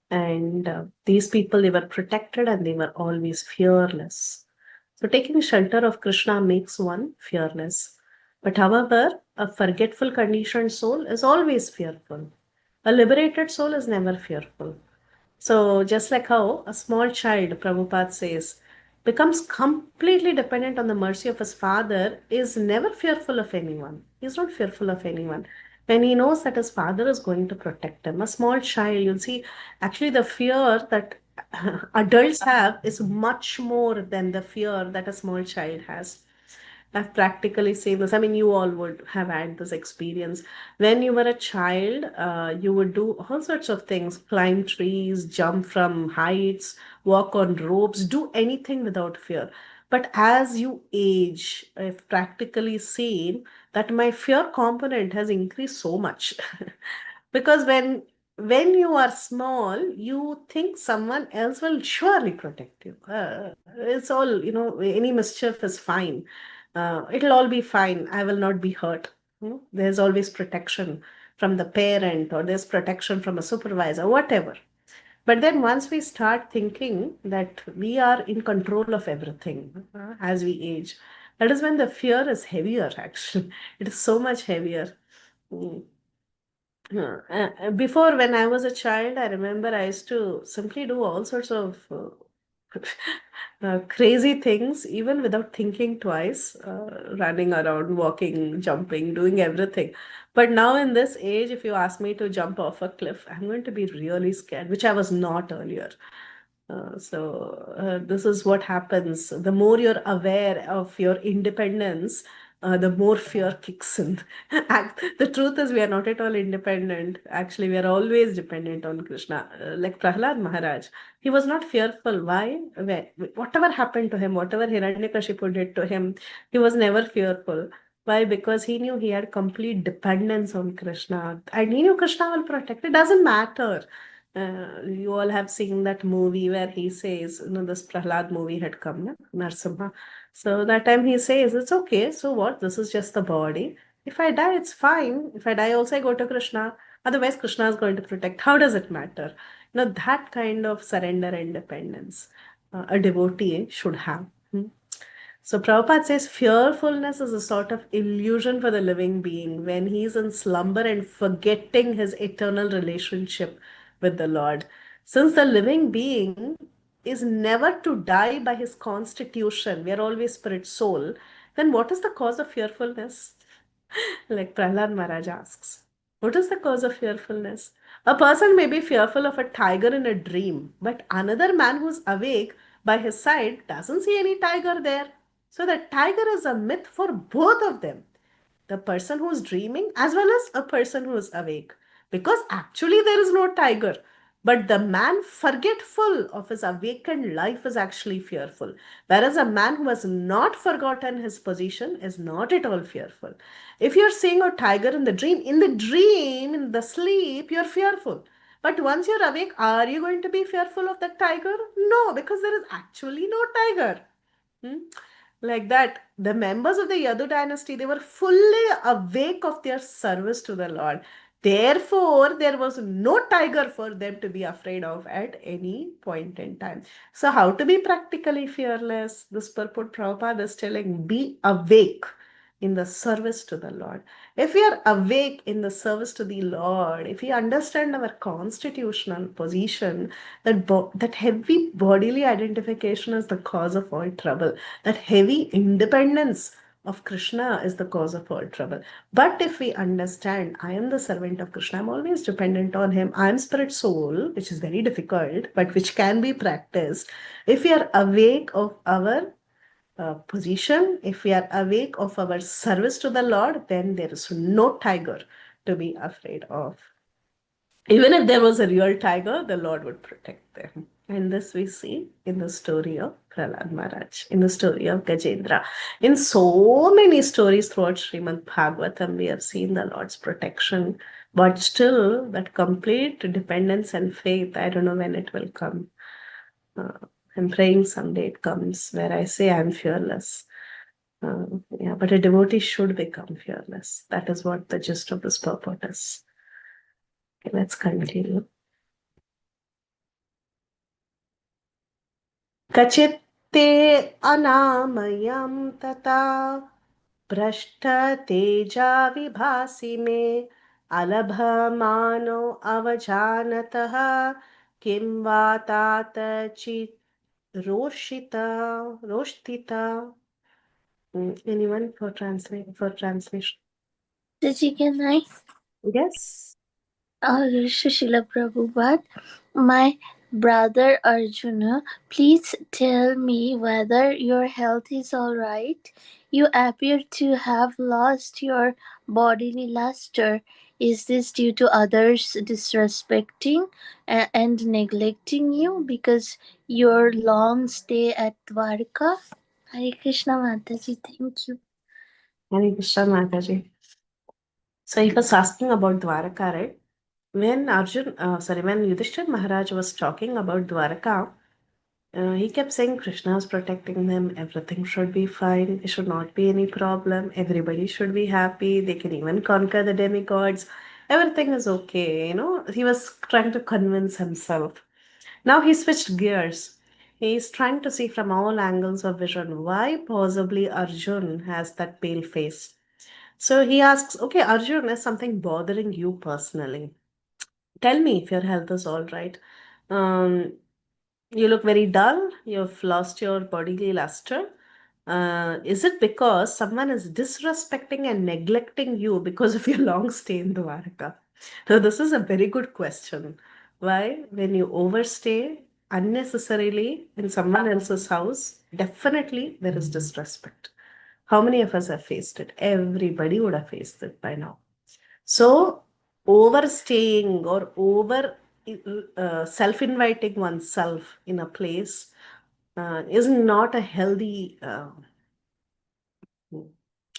[SPEAKER 1] And these people, they were protected and they were always fearless. So taking shelter of Krishna makes one fearless. But however, a forgetful conditioned soul is always fearful. A liberated soul is never fearful. So just like how a small child, Prabhupada says, becomes completely dependent on the mercy of his father, is never fearful of anyone. He's not fearful of anyone. When he knows that his father is going to protect him, a small child, you'll see, actually the fear that adults have is much more than the fear that a small child has. I've practically seen this. I mean, you all would have had this experience. When you were a child, you would do all sorts of things, climb trees, jump from heights, walk on ropes, do anything without fear. But as you age, I've practically seen that my fear component has increased so much. Because when you are small, you think someone else will surely protect you. It's all, any mischief is fine. It'll all be fine. I will not be hurt. There's always protection from the parent, or there's protection from a supervisor, whatever. But then once we start thinking that we are in control of everything as we age, that is when the fear is heavier, actually. It is so much heavier. Mm. Before, when I was a child, I remember I used to simply do all sorts of crazy things, even without thinking twice, running around, walking, jumping, doing everything. But now in this age, if you ask me to jump off a cliff, I'm going to be really scared, which I was not earlier. This is what happens. The more you're aware of your independence, the more fear kicks in. The truth is, we are not at all independent. Actually, we are always dependent on Krishna. Like Prahlad Maharaj, he was not fearful. Why? Whatever happened to him, whatever Hiranyakashipu did to him, he was never fearful. Why? Because he knew he had complete dependence on Krishna, and he knew Krishna will protect. It doesn't matter. You all have seen that movie where he says, this Prahlad movie had come, na? Narsimha. So that time he says, it's okay. So what? This is just the body. If I die, it's fine. If I die, also I go to Krishna. Otherwise, Krishna is going to protect. How does it matter? That kind of surrender and dependence a devotee should have. So Prabhupada says fearfulness is a sort of illusion for the living being when he is in slumber and forgetting his eternal relationship with the Lord. Since the living being is never to die by his constitution, we are always spirit soul, then what is the cause of fearfulness? Like Prahlad Maharaj asks, what is the cause of fearfulness? A person may be fearful of a tiger in a dream, but another man who's awake by his side doesn't see any tiger there. So the tiger is a myth for both of them, the person who's dreaming as well as a person who is awake, because actually there is no tiger, but the man forgetful of his awakened life is actually fearful, whereas a man who has not forgotten his position is not at all fearful. If you're seeing a tiger in the sleep, you're fearful. But once you're awake, are you going to be fearful of that tiger? No, because there is actually no tiger. Hmm? Like that, the members of the Yadu dynasty, they were fully awake of their service to the Lord. Therefore, there was no tiger for them to be afraid of at any point in time. So, how to be practically fearless? This purport Prabhupada is telling, be awake in the service to the Lord. If we are awake in the service to the Lord, if we understand our constitutional position, that heavy bodily identification is the cause of all trouble. That heavy independence of Krishna is the cause of all trouble. But if we understand, I am the servant of Krishna, I'm always dependent on him, I am spirit soul, which is very difficult, but which can be practiced. If we are awake of our position, if we are awake of our service to the Lord, then there is no tiger to be afraid of. Even if there was a real tiger, the Lord would protect them. And this we see in the story of Prahlad Maharaj, in the story of Gajendra. In so many stories throughout Srimad Bhagavatam, we have seen the Lord's protection. But still, that complete dependence and faith, I don't know when it will come. I'm praying someday it comes where I say I'm fearless. But a devotee should become fearless. That is what the gist of this purport is. Okay, let's continue. कचित्ते अनामयं तथा भ्रष्टतेजा विभासि मे अलभमानो अवजानतः किं वा तात चित् रोष्टिता. Anyone for translation?
[SPEAKER 2] Can I?
[SPEAKER 1] Yes.
[SPEAKER 2] Srila Prabhupada, my brother Arjuna, please tell me whether your health is all right. You appear to have lost your bodily luster. Is this due to others disrespecting and neglecting you because your long stay at Dwarka? Hare Krishna Mataji, thank you.
[SPEAKER 1] Hare Krishna Mataji. So he was asking about Dwaraka, right? When when Yudhishthir Maharaj was talking about Dwaraka, he kept saying Krishna is protecting them, everything should be fine, there should not be any problem, everybody should be happy, they can even conquer the demigods, everything is okay, He was trying to convince himself. Now he switched gears. He's trying to see from all angles of vision why possibly Arjun has that pale face. So he asks, okay, Arjun, is something bothering you personally? Tell me if your health is all right. Um, You look very dull. You've lost your bodily luster. Is it because someone is disrespecting and neglecting you because of your long stay in Dwarka? Now, this is a very good question. Why? When you overstay unnecessarily in someone else's house, definitely there is disrespect. How many of us have faced it? Everybody would have faced it by now. So, overstaying or over self inviting oneself in a place is not a healthy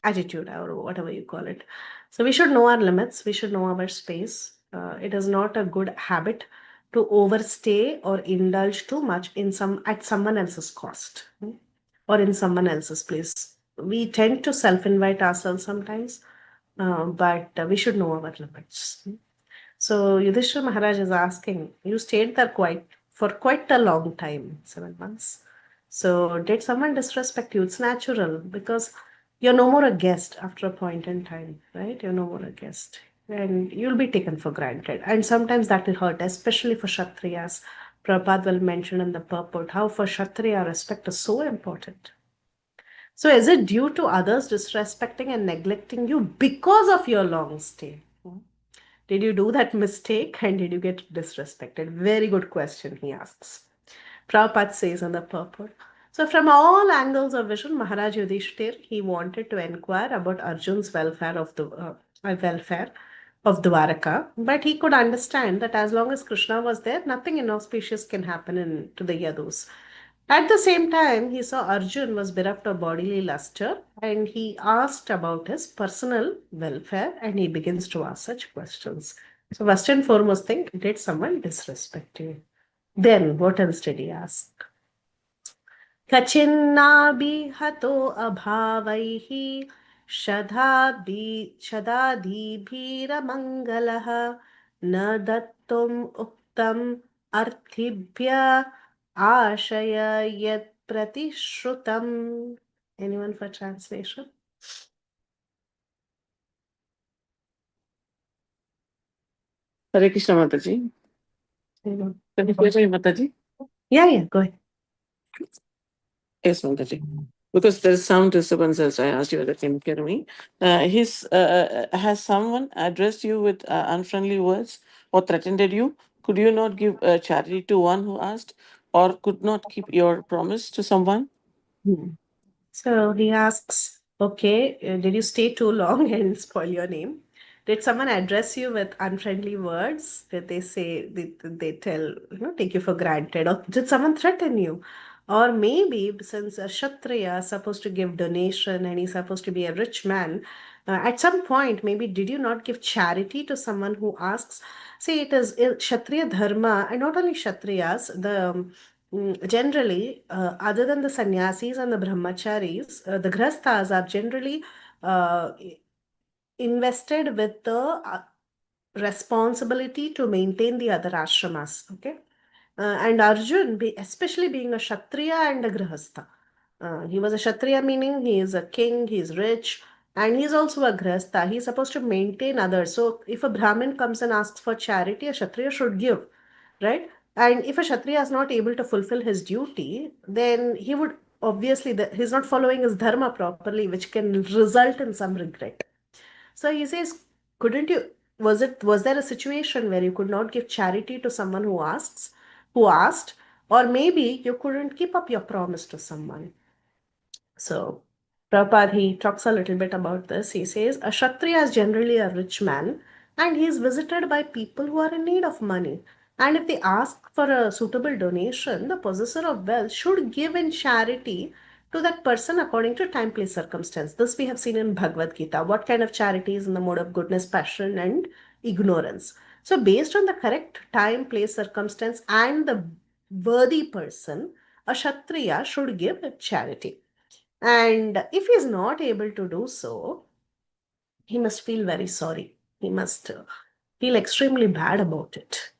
[SPEAKER 1] attitude or whatever you call it. So, we should know our limits, we should know our space. It is not a good habit to overstay or indulge too much in some at someone else's cost, or in someone else's place. We tend to self invite ourselves sometimes, but we should know our limits. So Yudhishthira Maharaj is asking, you stayed there quite a long time, 7 months. So did someone disrespect you? It's natural because you're no more a guest after a point in time, right? You're no more a guest. And you'll be taken for granted. And sometimes that will hurt, especially for Kshatriyas. Prabhupada will mention in the purport how for Kshatriya respect is so important. So is it due to others disrespecting and neglecting you because of your long stay? Did you do that mistake and did you get disrespected? Very good question, he asks. Prabhupada says on the purport. So, from all angles of vision, Maharaj Yudhishthir, he wanted to inquire about Arjun's welfare of Dwaraka, but he could understand that as long as Krishna was there, nothing inauspicious can happen to the Yadus. At the same time, he saw Arjun was bereft of bodily luster and he asked about his personal welfare and he begins to ask such questions. So, first and foremost thing, did someone disrespect you? Then, what else did he ask? कचिन्नाभिहतो अभावैः शदाधिभिरमङ्गलः न दत्तुम् उक्तम् अर्थिभ्य आशय यत् प्रतिश्रुतम्. Anyone for translation?
[SPEAKER 5] Hare Krishna Mataji.
[SPEAKER 1] Anyone?
[SPEAKER 5] Can you hear me, Mataji?
[SPEAKER 1] Yeah, go ahead.
[SPEAKER 5] Yes, Mataji. Because there's sound disturbance, so I asked you whether can you hear me. Has someone addressed you with unfriendly words or threatened you? Could you not give charity to one who asked, or could not keep your promise to someone?
[SPEAKER 1] So he asks, okay, did you stay too long and spoil your name? Did someone address you with unfriendly words? Did they say, they tell, take you for granted? Or did someone threaten you? Or maybe since a Kshatriya is supposed to give donation and he's supposed to be a rich man, at some point, maybe did you not give charity to someone who asks? See, it is Kshatriya dharma, and not only Kshatriyas, generally, other than the sannyasis and the brahmacharis, the grahasthas are generally uh, invested with the responsibility to maintain the other ashramas. Okay, and Arjun, especially being a Kshatriya and a Grihastha. He was a Kshatriya, meaning he is a king, he is rich, and he's also a Grihastha. He's supposed to maintain others. So if a Brahmin comes and asks for charity, a Kshatriya should give, right? And if a Kshatriya is not able to fulfill his duty, then he would obviously, he's not following his dharma properly, which can result in some regret. So he says, couldn't you, was there a situation where you could not give charity to someone who asked, or maybe you couldn't keep up your promise to someone? So Prabhupada, he talks a little bit about this. He says, a Kshatriya is generally a rich man and he is visited by people who are in need of money. And if they ask for a suitable donation, the possessor of wealth should give in charity to that person according to time, place, circumstance. This we have seen in Bhagavad Gita. What kind of charity is in the mode of goodness, passion, and ignorance. So, based on the correct time, place, circumstance, and the worthy person, a Kshatriya should give charity. And if he is not able to do so, he must feel very sorry. He must feel extremely bad about it.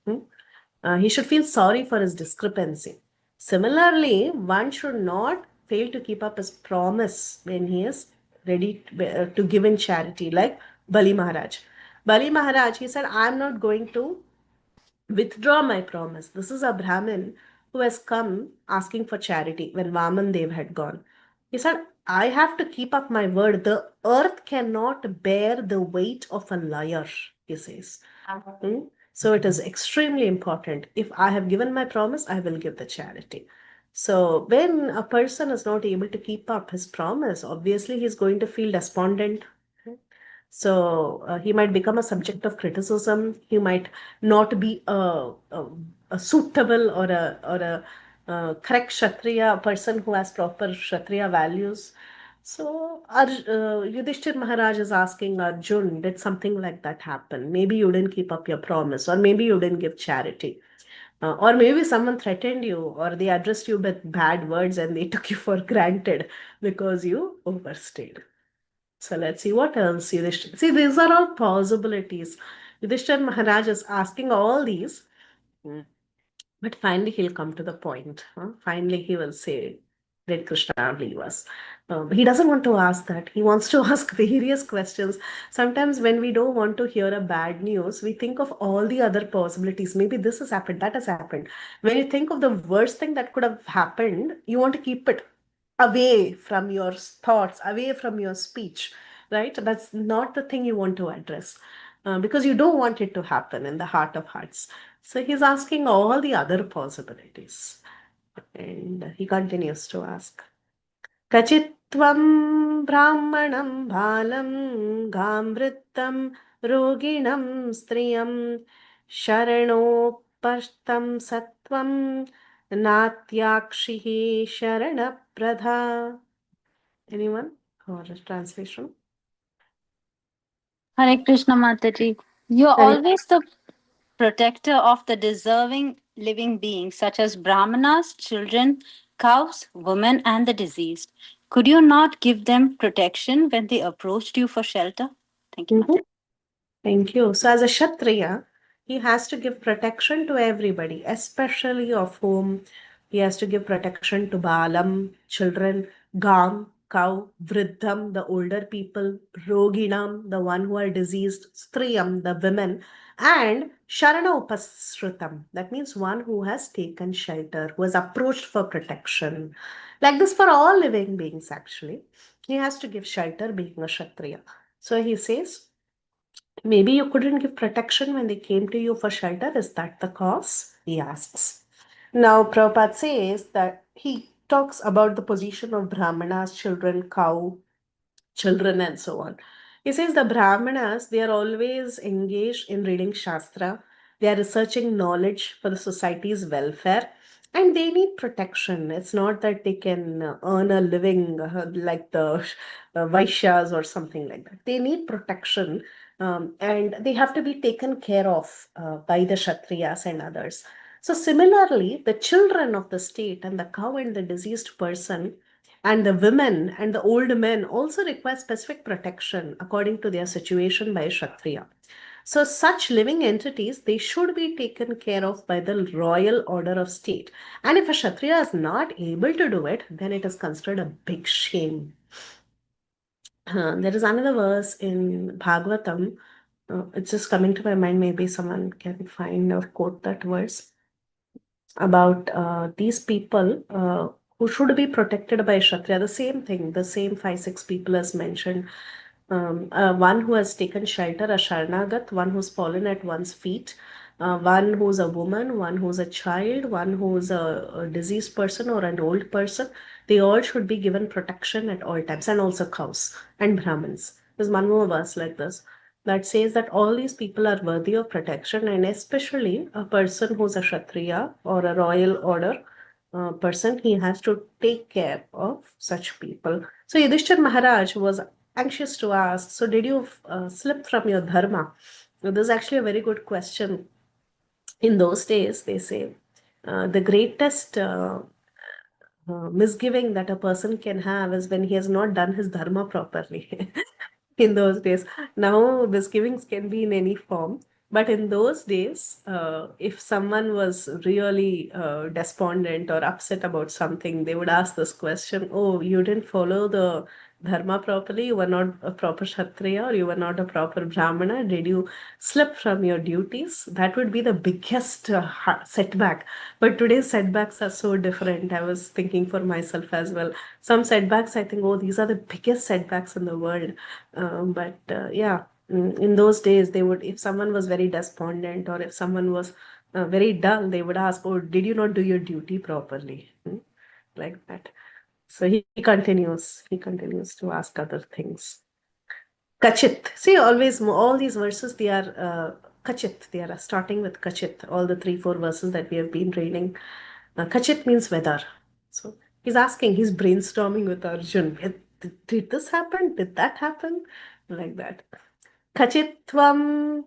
[SPEAKER 1] He should feel sorry for his discrepancy. Similarly, one should not fail to keep up his promise when he is ready to give in charity, like Bali Maharaj. Bali Maharaj, he said, I'm not going to withdraw my promise. This is a Brahmin who has come asking for charity when Vaman Dev had gone. He said, I have to keep up my word. The earth cannot bear the weight of a liar, he says. Hmm? So it is extremely important. If I have given my promise, I will give the charity. So when a person is not able to keep up his promise, obviously he's going to feel despondent. So he might become a subject of criticism. He might not be a suitable or a correct Kshatriya, a person who has proper Kshatriya values. So Yudhishthir Maharaj is asking Arjun, did something like that happen? Maybe you didn't keep up your promise, or maybe you didn't give charity. Or maybe someone threatened you, or they addressed you with bad words and they took you for granted because you overstayed. So let's see what else Yudhishthir. See, these are all possibilities. Yudhishthir Maharaj is asking all these, but finally he'll come to the point. Finally, he will say, did Krishna leave us? He doesn't want to ask that. He wants to ask various questions. Sometimes, when we don't want to hear a bad news, we think of all the other possibilities. Maybe this has happened, that has happened. When you think of the worst thing that could have happened, you want to keep it away from your thoughts, away from your speech, right? That's not the thing you want to address because you don't want it to happen in the heart of hearts. So he's asking all the other possibilities. And he continues to ask, Kachitvam brahmanam bhalam gamvrittam roginam striyam sharanopashtam sattvam natyakshihi sharanapradha. Anyone? Or a translation?
[SPEAKER 6] Hare Krishna Mataji. You're
[SPEAKER 1] Hare
[SPEAKER 6] always the protector of the deserving living beings, such as brahmanas, children, cows, women, and the diseased. Could you not give them protection when they approached you for shelter? Thank you, Mataji.
[SPEAKER 1] Thank you. So, as a Kshatriya, he has to give protection to everybody, especially of whom he has to give protection to Balam, children, Gam, cow, Vriddham, the older people, Roginam, the one who are diseased, Striyam, the women, and Sharana Upasrutam, that means one who has taken shelter, who has approached for protection. Like this for all living beings, actually. He has to give shelter being a Kshatriya. So he says, maybe you couldn't give protection when they came to you for shelter. Is that the cause? He asks. Now, Prabhupada says that he talks about the position of Brahmanas, children, cow, children, and so on. He says the Brahmanas, they are always engaged in reading Shastra, they are researching knowledge for the society's welfare, and they need protection. It's not that they can earn a living like the Vaishyas or something like that. They need protection and they have to be taken care of by the Kshatriyas and others. So, similarly, the children of the state and the cow and the diseased person and the women and the old men also require specific protection according to their situation by Kshatriya. So such living entities, they should be taken care of by the royal order of state. And if a Kshatriya is not able to do it, then it is considered a big shame. There is another verse in Bhagavatam. It's just coming to my mind. Maybe someone can find or quote that verse about these people who should be protected by Kshatriya. The same thing, the same 5, 6 people as mentioned. One who has taken shelter, a Sharnagat, one who's fallen at one's feet, one who's a woman, one who's a child, one who's a diseased person or an old person. They all should be given protection at all times, and also cows and Brahmins. There's one more verse like this that says that all these people are worthy of protection, and especially a person who's a Kshatriya or a royal order person, he has to take care of such people. So Yudhishthir Maharaj was anxious to ask, so did you slip from your dharma? Now, this is actually a very good question. In those days, they say the greatest misgiving that a person can have is when he has not done his dharma properly. In those days, now misgivings can be in any form, but in those days, if someone was really despondent or upset about something, they would ask this question, oh, you didn't follow the dharma properly, you were not a proper Kshatriya, or you were not a proper Brahmana, did you slip from your duties? That would be the biggest setback. But today's setbacks are so different. I was thinking for myself as well. Some setbacks, I think, oh, these are the biggest setbacks in the world. Yeah, in those days, they would, if someone was very despondent or if someone was very dull, they would ask, oh, did you not do your duty properly? Like that. So he continues to ask other things. Kachit. See, always all these verses, they are kachit. They are starting with kachit. All the 3, 4 verses that we have been reading. Kachit means whether. So he's asking, he's brainstorming with Arjun. Did this happen? Did that happen? Like that. Kachitvam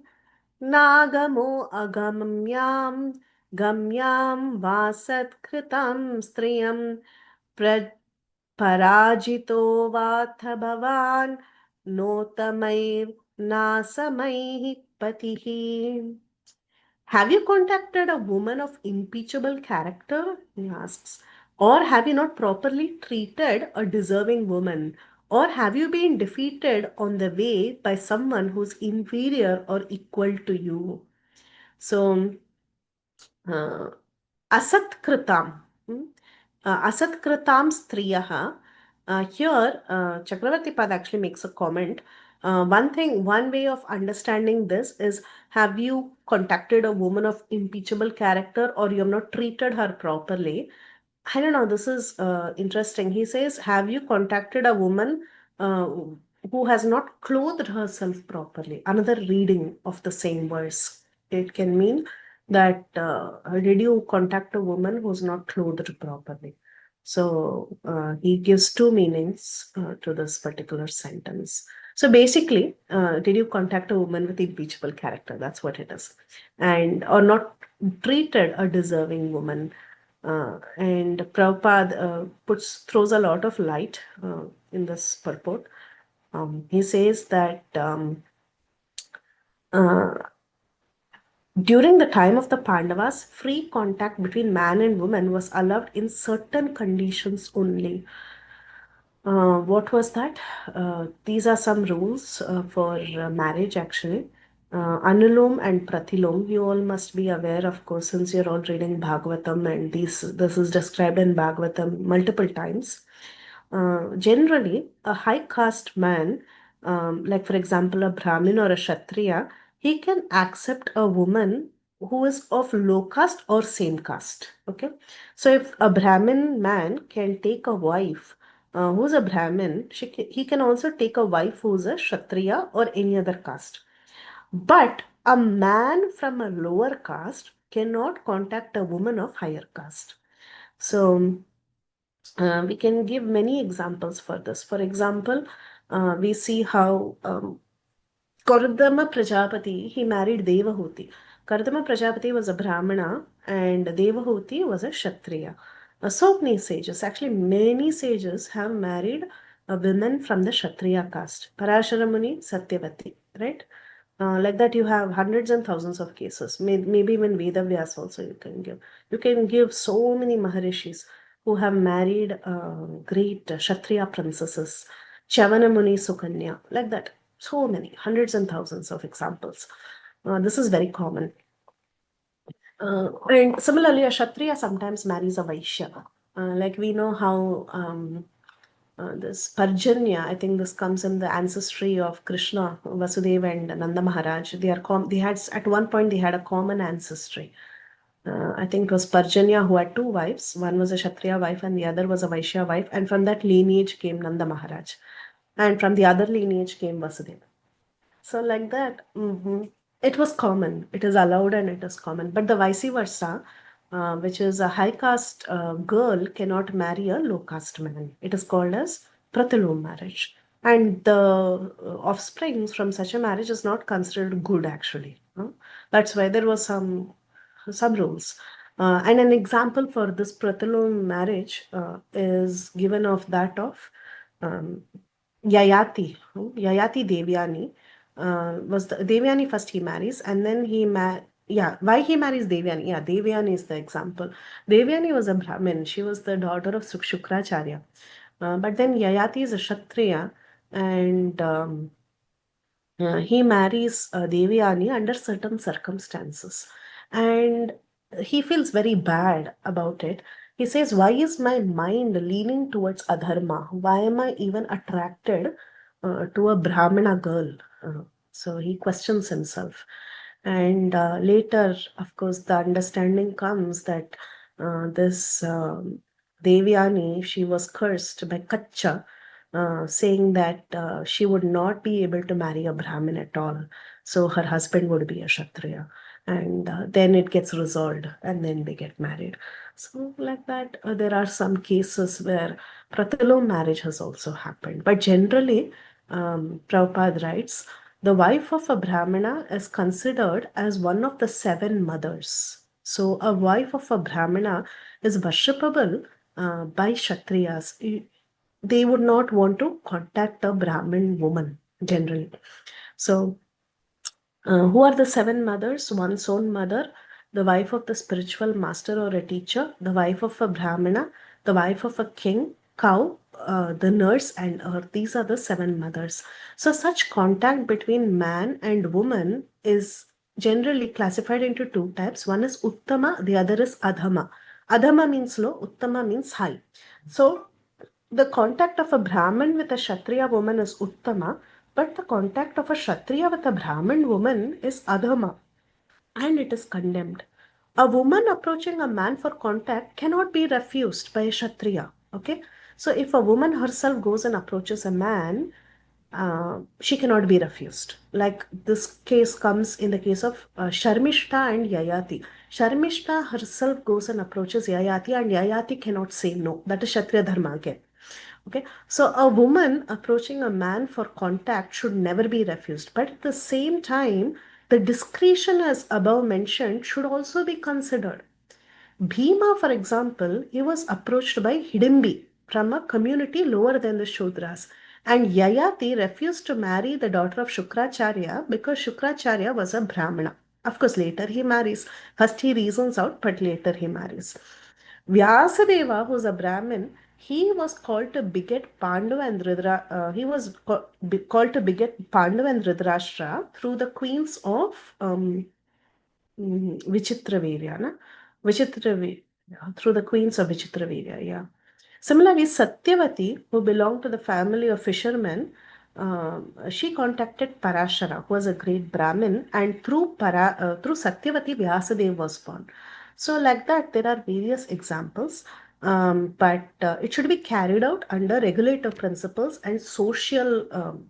[SPEAKER 1] nagamo agamyam gamyam vasat striyam पराजितो वाथ भवान् नोतमैर्नासमैः पतिः. Have you contacted a woman of impeachable character? He asks. Or have you not properly treated a deserving woman? Or have you been defeated on the way by someone who's inferior or equal to you? So, asat Asatkritam striyaha. Here, Chakravarti Pad actually makes a comment. One way of understanding this is, have you contacted a woman of impeachable character or you have not treated her properly? I don't know, this is interesting. He says, have you contacted a woman uh, who has not clothed herself properly? Another reading of the same verse. It can mean that did you contact a woman who's not clothed properly? So he gives two meanings to this particular sentence. So basically, did you contact a woman with impeachable character? That's what it is. And or not treated a deserving woman. And Prabhupada throws a lot of light in this purport. He says that during the time of the Pandavas, free contact between man and woman was allowed in certain conditions only. What was that? These are some rules for marriage actually. Anulom and Pratilom, you all must be aware, of course, since you're all reading Bhagavatam, and this is described in Bhagavatam multiple times. Generally, a high caste man, like for example, a Brahmin or a Kshatriya, he can accept a woman who is of low caste or same caste. Okay, so if a Brahmin man can take a wife who's a Brahmin, he can also take a wife who's a Kshatriya or any other caste. But a man from a lower caste cannot contact a woman of higher caste. So we can give many examples for this. For example, we see how Kardama Prajapati, he married Devahuti. Kardama Prajapati was a Brahmana and Devahuti was a Kshatriya. So many sages, actually many sages have married women from the Kshatriya caste. Parashara Muni, Satyavati, right? Like that, you have hundreds and thousands of cases. Maybe even Vedavyas also you can give. You can give so many Maharishis who have married great Kshatriya princesses. Chavana Muni Sukanya, like that. So many, hundreds and thousands of examples. This is very common. And similarly, a Kshatriya sometimes marries a Vaishya. Like we know how this Parjanya, I think this comes in the ancestry of Krishna, Vasudeva and Nanda Maharaj. They had at one point they had a common ancestry. I think it was Parjanya who had two wives. One was a Kshatriya wife and the other was a Vaishya wife. And from that lineage came Nanda Maharaj. And from the other lineage came Vasudeva. So like that, it was common. It is allowed and it is common. But the vice versa, which is a high caste girl cannot marry a low caste man. It is called as pratilom marriage. And the offsprings from such a marriage is not considered good actually. That's why there was some rules. And an example for this pratilom marriage is given of that of um, Yayati, Yayati Devyani. Was the Devyani first he marries and then why he marries Devyani? Yeah, Devyani is the example. Devyani was a Brahmin. She was the daughter of Shukracharya. But then Yayati is a Kshatriya, and he marries Devyani under certain circumstances. And he feels very bad about it. He says, why is my mind leaning towards adharma? Why am I even attracted to a Brahmana girl? So he questions himself. And later, of course, the understanding comes that this Devyani, she was cursed by Kacha, saying that she would not be able to marry a Brahmin at all. So her husband would be a Kshatriya. And then it gets resolved and then they get married. So, like that, there are some cases where Pratilom marriage has also happened. But generally, Prabhupada writes, the wife of a Brahmana is considered as one of the 7 mothers. So, a wife of a Brahmana is worshipable by Kshatriyas. They would not want to contact a Brahmin woman generally. So, who are the 7 mothers? One's own mother, the wife of the spiritual master or a teacher, the wife of a Brahmana, the wife of a king, cow, the nurse, and earth. These are the 7 mothers. So, such contact between man and woman is generally classified into 2 types. One is Uttama, the other is Adhama. Adhama means low, Uttama means high. So, the contact of a Brahmin with a Kshatriya woman is Uttama, but the contact of a Kshatriya with a Brahmin woman is Adhama, and it is condemned. A woman approaching a man for contact cannot be refused by a Kshatriya. Okay, so if a woman herself goes and approaches a man, she cannot be refused. Like this case comes in the case of Sharmishta and Yayati. Sharmishta herself goes and approaches Yayati, and Yayati cannot say no. That is Kshatriya Dharma again. Okay, so a woman approaching a man for contact should never be refused. But at the same time, the discretion as above mentioned should also be considered. Bhima, for example, he was approached by Hidimbi from a community lower than the Shudras. And Yayati refused to marry the daughter of Shukracharya because Shukracharya was a Brahmana. Of course, later he marries. First he reasons out, but later he marries. Vyasadeva, who's a Brahmin, he was called to beget Pandu and called to beget Pandu and Dhritarashtra through the queens of Vichitravirya, na? Through the queens of Vichitravirya, yeah. Similarly, Satyavati, who belonged to the family of fishermen, she contacted Parashara, who was a great Brahmin, and through Satyavati, Vyasadeva was born. So, like that, there are various examples, but it should be carried out under regulative principles and social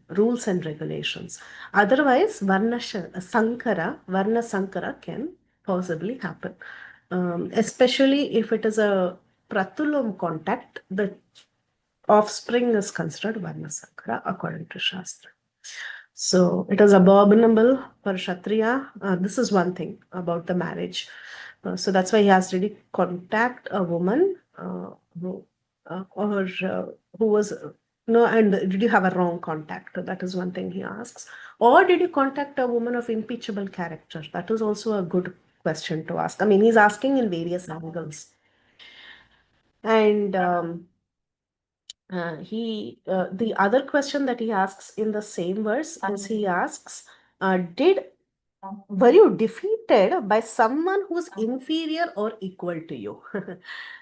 [SPEAKER 1] rules and regulations. Otherwise, Varna Sankara can possibly happen, especially if it is a Pratulum contact, the offspring is considered Varna Sankara according to Shastra. So it is abominable for Kshatriya. This is one thing about the marriage. So that's why he has to really contact a woman who was no, and did you have a wrong contact? That is one thing he asks. Or did you contact a woman of impeachable character? That is also a good question to ask. I mean, he's asking in various angles. And the other question that he asks in the same verse is he asks, were you defeated by someone who's inferior or equal to you?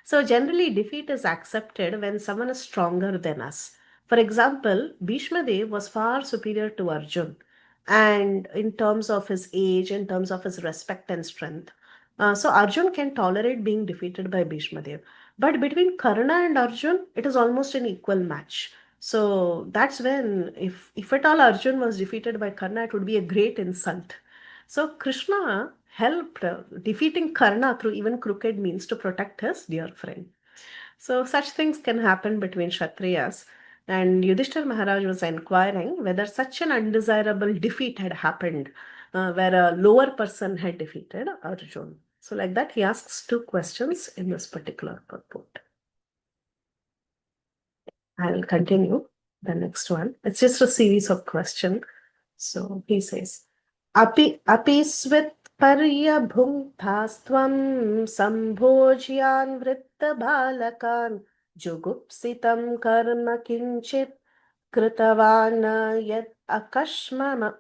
[SPEAKER 1] So generally defeat is accepted when someone is stronger than us. For example, Bhishma Dev was far superior to Arjun, and in terms of his age, in terms of his respect and strength. So Arjun can tolerate being defeated by Bhishma Dev. But between Karna and Arjun, it is almost an equal match. So that's when, if at all Arjun was defeated by Karna, it would be a great insult. So Krishna helped defeating Karna through even crooked means to protect his dear friend. So such things can happen between Kshatriyas. And Yudhishthir Maharaj was inquiring whether such an undesirable defeat had happened, where a lower person had defeated Arjun. So like that, he asks 2 questions in this particular purport. I'll continue the next one. It's just a series of questions. So he says, Api swit parya bhungthastvam sambhojyan vritta balakan Jugupsitam karma kinchit Kritavana yat akshamam.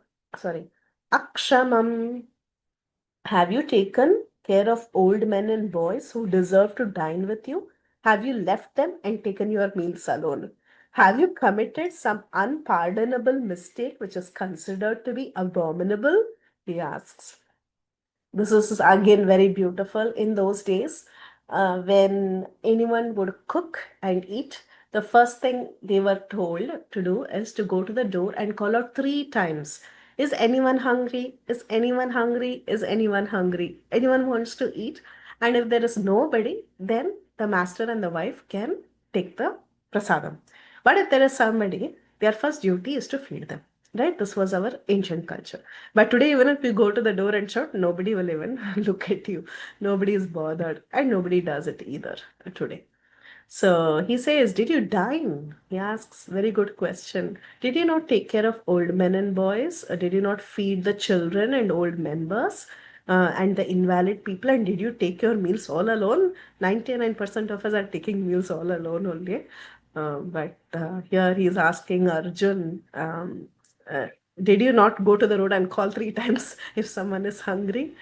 [SPEAKER 1] Have you taken care of old men and boys who deserve to dine with you? Have you left them and taken your meals alone? Have you committed some unpardonable mistake which is considered to be abominable? He asks. This is again very beautiful. In those days, when anyone would cook and eat, the first thing they were told to do is to go to the door and call out 3 times. Is anyone hungry? Is anyone hungry? Is anyone hungry? Anyone wants to eat? And if there is nobody, then the master and the wife can take the prasadam. But if there is somebody, their first duty is to feed them. Right? This was our ancient culture. But today, even if you go to the door and shout, nobody will even look at you. Nobody is bothered, and nobody does it either today. So he says, did you dine? He asks, very good question. Did you not take care of old men and boys? Or did you not feed the children and old members and the invalid people? And did you take your meals all alone? 99% of us are taking meals all alone only. But here he's asking Arjun, uh, did you not go to the road and call 3 times if someone is hungry?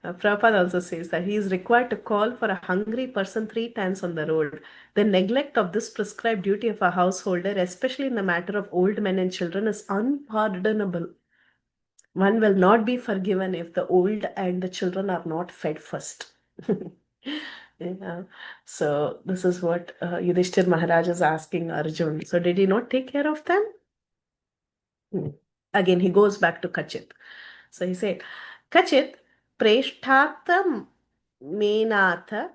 [SPEAKER 1] Prabhupada also says that he is required to call for a hungry person 3 times on the road. The neglect of this prescribed duty of a householder, especially in the matter of old men and children, is unpardonable. One will not be forgiven if the old and the children are not fed first. Yeah. So this is what Yudhishthir Maharaj is asking Arjun. So did he not take care of them? Again, he goes back to Kachit. So he said, Kachit, Preshtatam Menatha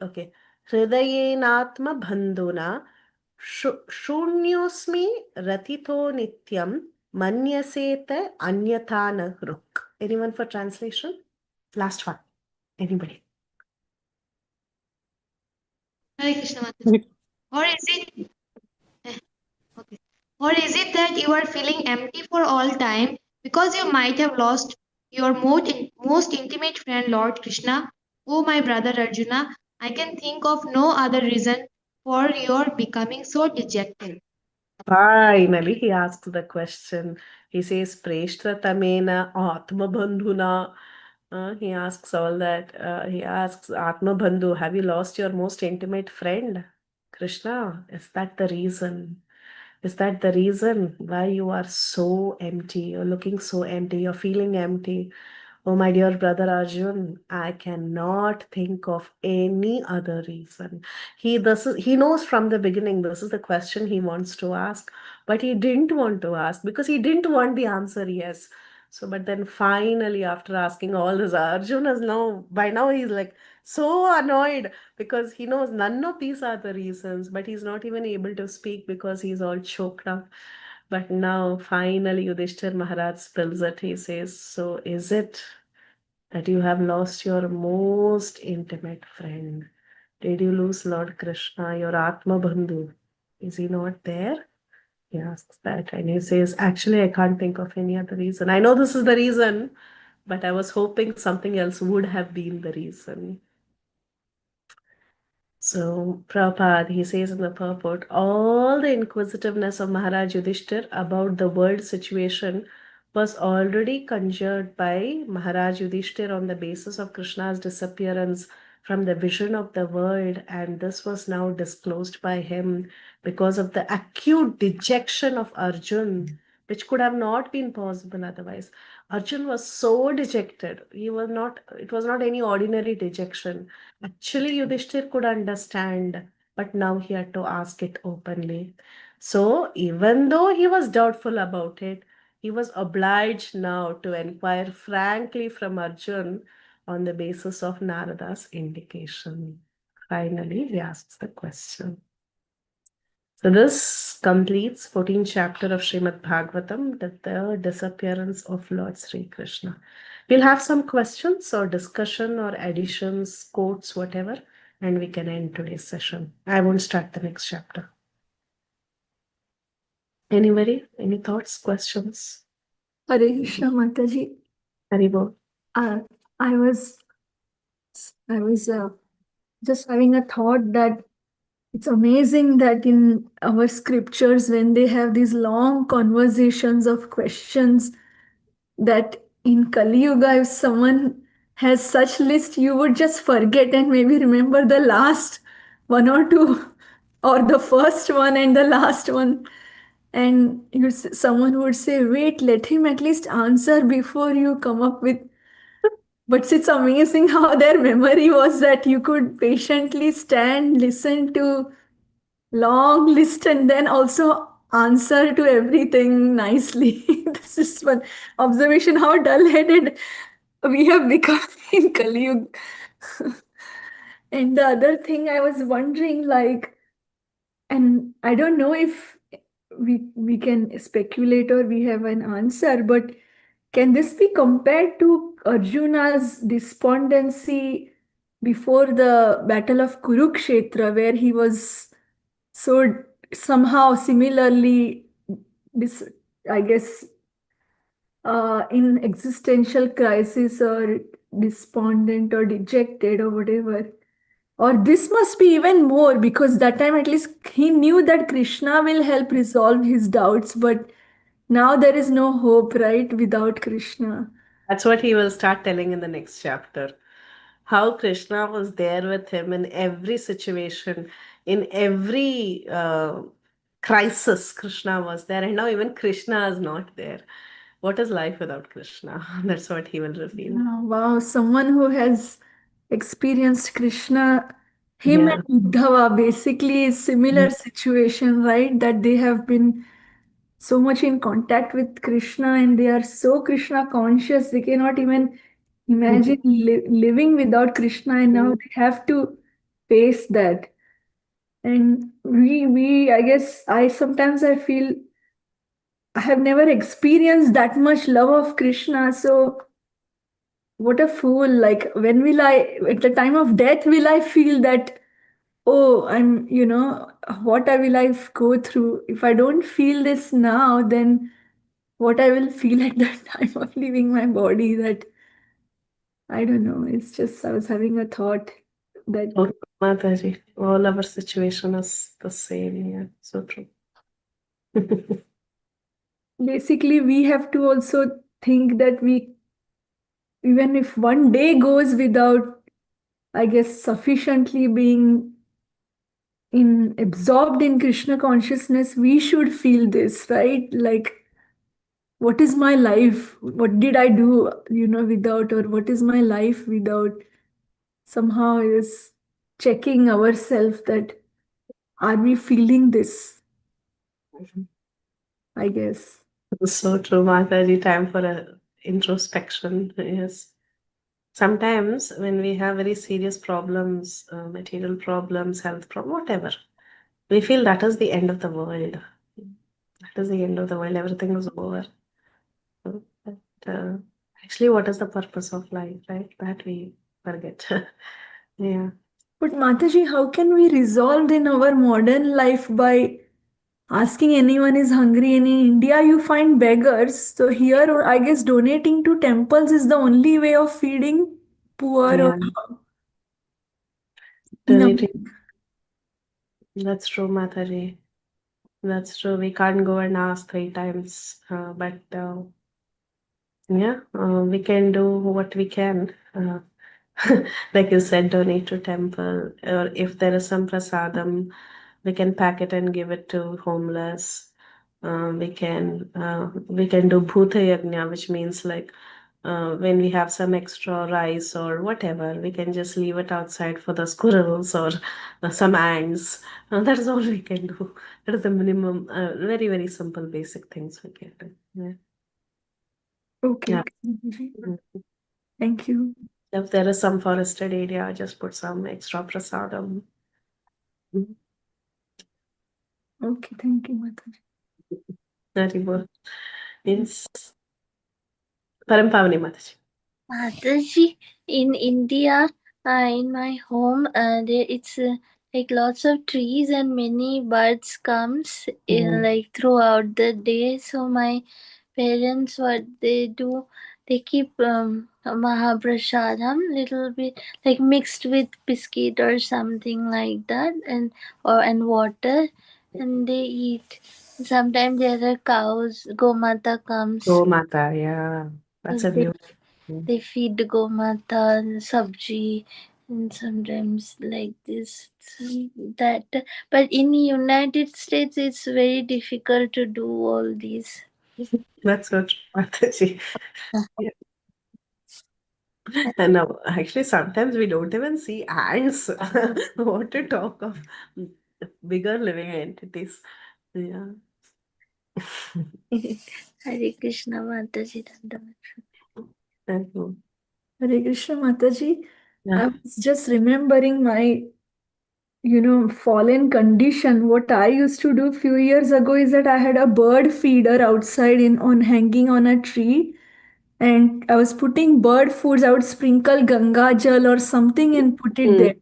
[SPEAKER 1] okay, Hridayenatma Bandhuna Shunyosmi Ratito Nityam Manyaseta Anyatana Ruk. Anyone for translation? Last one. Anybody?
[SPEAKER 3] Hare Krishna Mataji. Or is it okay? Or is it that you are feeling empty for all time because you might have lost your most intimate friend, Lord Krishna? Oh, my brother Arjuna, I can think of no other reason for your becoming so dejected.
[SPEAKER 1] Finally, he asks the question. He says, Preshtratamena Atma Bandhuna. He asks all that. He asks, Atma Bandhu, have you lost your most intimate friend? Krishna, is that the reason? Is that the reason why you are so empty? You're looking so empty. You're feeling empty. Oh, my dear brother Arjun, I cannot think of any other reason. He knows from the beginning this is the question he wants to ask, but he didn't want to ask because he didn't want the answer yes. So, but then finally, after asking all this, Arjun is now by now he's like so annoyed because he knows none of these are the reasons, but he's not even able to speak because he's all choked up. But now, finally, Yudhishthir Maharaj spills it. He says, so is it that you have lost your most intimate friend? Did you lose Lord Krishna, your Atma Bandhu? Is he not there? He asks that. And he says, actually, I can't think of any other reason. I know this is the reason, but I was hoping something else would have been the reason. So, Prabhupada, he says in the purport, all the inquisitiveness of Maharaj Yudhishthir about the world situation was already conjured by Maharaj Yudhishthir on the basis of Krishna's disappearance from the vision of the world, and this was now disclosed by him because of the acute dejection of Arjun, which could have not been possible otherwise. Arjun was so dejected. It was not any ordinary dejection. Actually, Yudhishthir could understand, but now he had to ask it openly. So, even though he was doubtful about it, he was obliged now to inquire frankly from Arjun on the basis of Narada's indication. Finally, he asks the question. So this completes 14th chapter of Srimad Bhagavatam, the disappearance of Lord Sri Krishna. We'll have some questions or discussion or additions, quotes, whatever, and we can end today's session. I won't start the next chapter. Anybody? Any thoughts, questions?
[SPEAKER 7] Hare Krishna Mataji.
[SPEAKER 1] Haribo.
[SPEAKER 7] I was just having a thought that It's amazing that in our scriptures, when they have these long conversations of questions, that in Kali Yuga, if someone has such list, you would just forget and maybe remember the last one or two, or the first one and the last one. And someone would say, wait, let him at least answer before you come up with. But it's amazing how their memory was that you could patiently stand, listen to long list, and then also answer to everything nicely. This is one observation how dull-headed we have become in Kali Yuga. And the other thing I was wondering, like, and I don't know if we can speculate or we have an answer, but can this be compared to Arjuna's despondency before the Battle of Kurukshetra, where he was so somehow similarly, dis, I guess, in existential crisis or despondent or dejected or whatever? Or this must be even more because that time at least he knew that Krishna will help resolve his doubts, but now there is no hope, right, without Krishna.
[SPEAKER 1] That's what he will start telling in the next chapter. How Krishna was there with him in every situation, in every crisis. Krishna was there, and now even Krishna is not there. What is life without Krishna? That's what he will reveal.
[SPEAKER 7] Oh, wow, someone who has experienced Krishna, him
[SPEAKER 1] Yeah.
[SPEAKER 7] and Uddhava, basically is similar
[SPEAKER 1] Mhm.
[SPEAKER 7] situation, right? That they have been so much in contact with Krishna and they are so Krishna conscious, they cannot even imagine living without Krishna, and now they have to face that. And I guess I feel I have never experienced that much love of Krishna. So what a fool. Like, when will at the time of death, will I feel that, oh, what I will I go through? If I don't feel this now, then what I will feel at that time of leaving my body, that I don't know. It's just, I was having a thought that
[SPEAKER 1] Oh, Mataji, all our situation is the same. Yeah, so true.
[SPEAKER 7] basically we have to also think that even if one day goes without, I guess, sufficiently being in absorbed in Krishna consciousness, we should feel this, right? Like, what is my life? What did I do, without, or what is my life without? Somehow is checking ourselves that are we feeling this, I guess.
[SPEAKER 1] So true, Mataji. Time for a introspection. Yes. Sometimes when we have very serious problems, material problems, health problems, whatever, we feel that is the end of the world. That is the end of the world. Everything is over. But actually, what is the purpose of life, right? That we forget. Yeah.
[SPEAKER 7] But Mataji, how can we resolve in our modern life by asking anyone is hungry? And in India, you find beggars. So here, I guess donating to temples is the only way of feeding poor or
[SPEAKER 1] Yeah.
[SPEAKER 7] in a,
[SPEAKER 1] Donating. That's true, Mataji. That's true. We can't go and ask 3 times, but yeah, we can do what we can. Like you said, donate to temple, or if there is some prasadam, we can pack it and give it to homeless. We can do bhuta yajna, which means like when we have some extra rice or whatever, we can just leave it outside for the squirrels or some ants. That is all we can do. That is the minimum. Very very simple basic things we can do. Yeah.
[SPEAKER 7] okay,
[SPEAKER 1] Yeah.
[SPEAKER 7] okay, Mataji.
[SPEAKER 1] Mm.
[SPEAKER 7] Thank you.
[SPEAKER 1] If there is some forested area, just put some extra prasadam. Mm.
[SPEAKER 7] Okay, thank you, Mataji.
[SPEAKER 1] Very good. Yes. Parampavani Mataji.
[SPEAKER 2] Mataji, in India, in my home, it's like lots of trees and many birds comes in,
[SPEAKER 1] Mm.
[SPEAKER 2] like throughout the day. So my parents, what they do, they keep Mahaprasadam little bit like mixed with biscuit or something like that, and water, and they eat. Sometimes there are cows. Gomata comes.
[SPEAKER 1] Gomata, yeah. That's a
[SPEAKER 2] They
[SPEAKER 1] new thing.
[SPEAKER 2] they feed the Gomata and sabji, and sometimes like this that. But in United States, it's very difficult to do all these.
[SPEAKER 1] That's so true, Mataji. Yeah. And actually, sometimes we don't even see ants. What to talk of bigger living entities. Yeah.
[SPEAKER 2] Hare Krishna Mataji Dandavat.
[SPEAKER 1] Thank you.
[SPEAKER 7] Hare Krishna Mataji. I
[SPEAKER 1] Yeah.
[SPEAKER 7] was just remembering my, fallen condition. What I used to do a few years ago is that I had a bird feeder outside in on hanging on a tree, and I was putting bird foods. I would sprinkle Ganga Jal or something and put it there.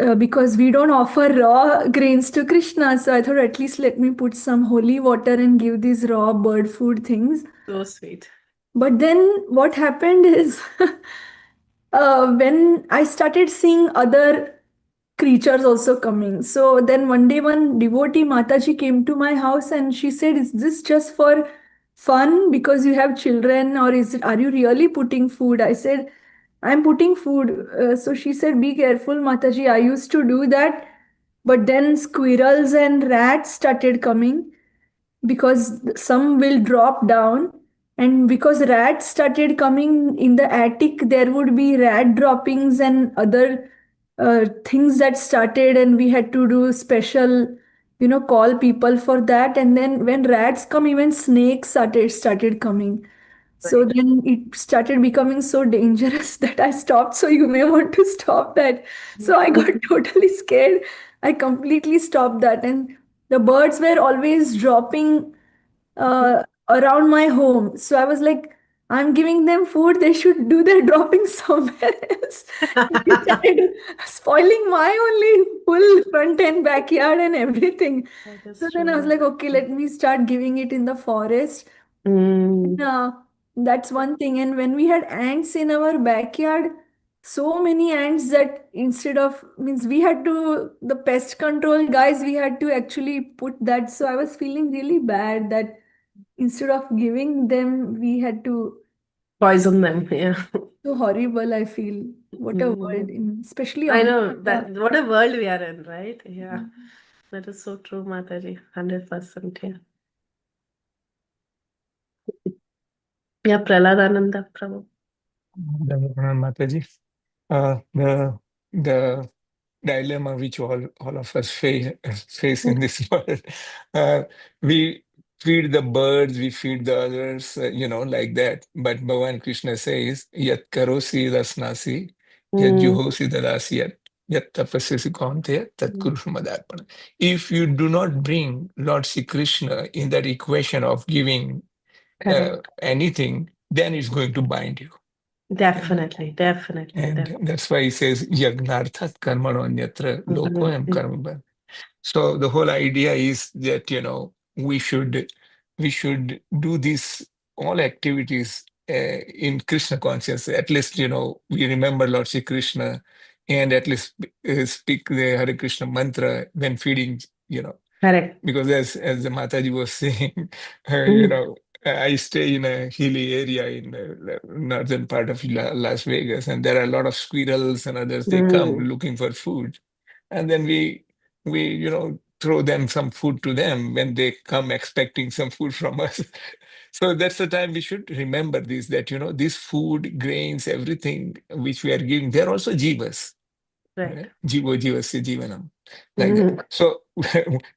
[SPEAKER 1] Mm,
[SPEAKER 7] Because we don't offer raw grains to Krishna, so I thought at least let me put some holy water and give these raw bird food things.
[SPEAKER 1] so sweet.
[SPEAKER 7] But then what happened is when I started seeing other creatures also coming. So then one day, one devotee Mataji came to my house and she said, "Is this just for fun because you have children, or are you really putting food?" I said, "I'm putting food." So she said, "Be careful, Mataji. I used to do that, but then squirrels and rats started coming because some will drop down, and because rats started coming in the attic, there would be rat droppings and other things that started, and we had to do special, call people for that. And then when rats come, even snakes started coming. So
[SPEAKER 1] Right.
[SPEAKER 7] then it started becoming so dangerous that I stopped. So you may want to stop that. So I got totally scared. I completely stopped that. And the birds were always dropping around my home. So I was like, I'm giving them food. They should do their dropping somewhere else. It started spoiling my only full front end backyard and everything.
[SPEAKER 1] That is
[SPEAKER 7] So then I was
[SPEAKER 1] true.
[SPEAKER 7] like, okay, let me start giving it in the forest.
[SPEAKER 1] Mm,
[SPEAKER 7] Yeah, that's one thing. And when we had ants in our backyard, so many ants that instead of means we had to the pest control guys, we had to actually put that. So I was feeling really bad that instead of giving them, we had to.
[SPEAKER 1] poison them. Yeah.
[SPEAKER 7] So horrible, I feel. What a world,
[SPEAKER 1] Mm.
[SPEAKER 7] especially
[SPEAKER 1] I
[SPEAKER 7] on.
[SPEAKER 1] know that what a world we are in, right? Yeah. That is so true, Mataji. 100%. Yeah. Yeah, Praladananda Prabhu.
[SPEAKER 8] Mataji. The dilemma which all of us face in this world. Uh, we feed the birds, we feed the others, like that. But Bhagavan Krishna says, Yat karosi rasnasi, yat
[SPEAKER 1] Mm,
[SPEAKER 8] juhosi dadasi yat tapasyasi kaunteya tat
[SPEAKER 1] mm,
[SPEAKER 8] kurusu madarpana. If you do not bring Lord Sri Krishna in that equation of giving
[SPEAKER 1] correct.
[SPEAKER 8] anything, then it's going to bind you.
[SPEAKER 1] Definitely, definitely,
[SPEAKER 8] And
[SPEAKER 1] definitely.
[SPEAKER 8] that's why he says, Yagnarthat karmano anyatra lokoyam karma. So the whole idea is that, we should do these all activities in Krishna consciousness. At least, we remember Lord Sri Krishna and at least speak the Hare Krishna mantra when feeding,
[SPEAKER 1] Correct.
[SPEAKER 8] because as the Mataji was saying,
[SPEAKER 1] Mm,
[SPEAKER 8] I stay in a hilly area in the northern part of Las Vegas, and there are a lot of squirrels and others. They come
[SPEAKER 1] mm.
[SPEAKER 8] looking for food, and then we throw them some food to them when they come expecting some food from us. So that's the time we should remember this, that this food, grains, everything which we are giving, they're also jivas,
[SPEAKER 1] Right.
[SPEAKER 8] right? Jivo jivasya jivanam, like that.
[SPEAKER 1] Mm,
[SPEAKER 8] So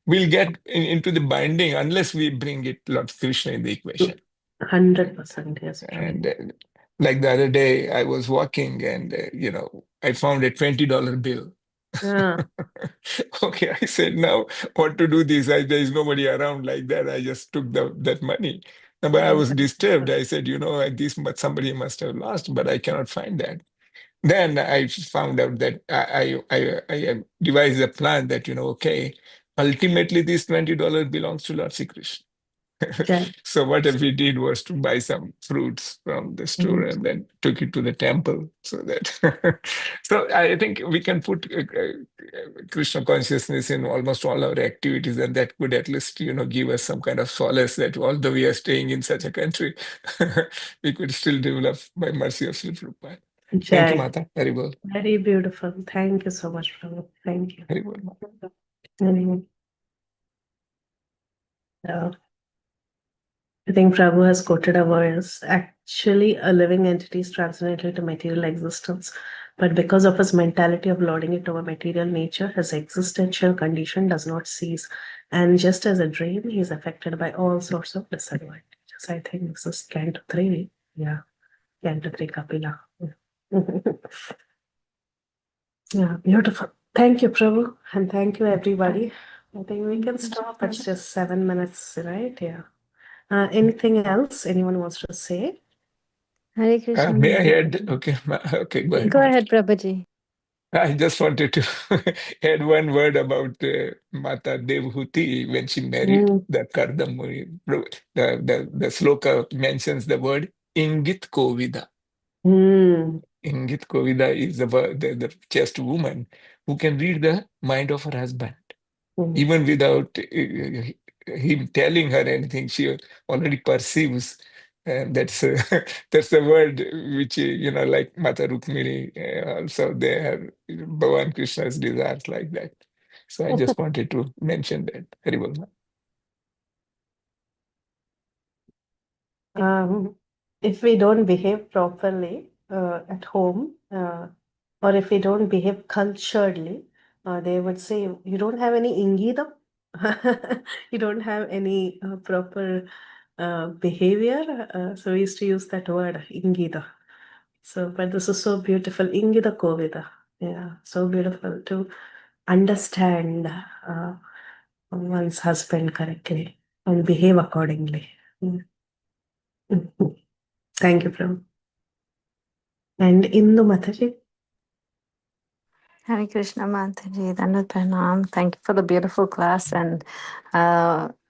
[SPEAKER 8] we'll get into the binding unless we bring it Lord Krishna in the equation.
[SPEAKER 1] 100%. Yes, Prabhu.
[SPEAKER 8] And like the other day, I was walking and I found a $20 bill.
[SPEAKER 1] Yeah.
[SPEAKER 8] Okay, I said, now what to do this? There is nobody around like that. I just took that money. But I was disturbed. I said, this somebody must have lost, but I cannot find that. Then I found out that I devised a plan that, okay, ultimately this $20 belongs to Lord Sri Krishna.
[SPEAKER 1] Jai.
[SPEAKER 8] So what we did was to buy some fruits from the store and then took it to the temple. So that, so I think we can put Krishna consciousness in almost all our activities, and that could at least, give us some kind of solace that although we are staying in such a country, we could still develop by mercy of Sri Prabhupada. Thank you,
[SPEAKER 1] Jai.
[SPEAKER 8] Mata. Very well.
[SPEAKER 1] Very beautiful. Thank you so much, Prabhu. Thank you.
[SPEAKER 8] Very well.
[SPEAKER 1] Mhm. Yeah. I think Prabhu has quoted a verse. Actually, a living entity is transcendental to material existence, but because of his mentality of lording it over material nature, his existential condition does not cease. And just as a dream, he is affected by all sorts of disadvantages. I think this is Canto 3. Yeah, Canto 3 Kapila. Yeah. Yeah, beautiful. Thank you, Prabhu, and thank you, everybody. I think we can stop. It's just 7 minutes, right? Yeah. Anything else anyone wants to say?
[SPEAKER 9] Hare Krishna.
[SPEAKER 8] May I
[SPEAKER 9] Mataji.
[SPEAKER 8] add? Okay, okay, go ahead,
[SPEAKER 9] Go
[SPEAKER 8] Mata.
[SPEAKER 9] ahead, Prabhuji.
[SPEAKER 8] I just wanted to add one word about Mata Devhuti when she married
[SPEAKER 1] Mm,
[SPEAKER 8] the Kardamuri. The sloka mentions the word Ingit Kovida.
[SPEAKER 1] mm,
[SPEAKER 8] Ingit Kovida is the chaste woman who can read the mind of her husband.
[SPEAKER 1] mm.
[SPEAKER 8] Even without him telling her anything, she already perceives. And that's that's the word which like Mata Rukmini, also they have Bhavan Krishna's desires like that. So I just wanted to mention that. Very well.
[SPEAKER 1] Um, if we don't behave properly at home, or if we don't behave culturedly, they would say, you don't have any ingidam. You don't have any proper behavior. So we used to use that word, ingida. So, but this is so beautiful. Ingida Kovida. Yeah, so beautiful to understand one's husband correctly and behave accordingly. Mm. Mhm. Thank you, Prabhu. And Indu Mataji.
[SPEAKER 6] Hare Krishna Mataji, Dandat Pranam. Thank you for the beautiful class and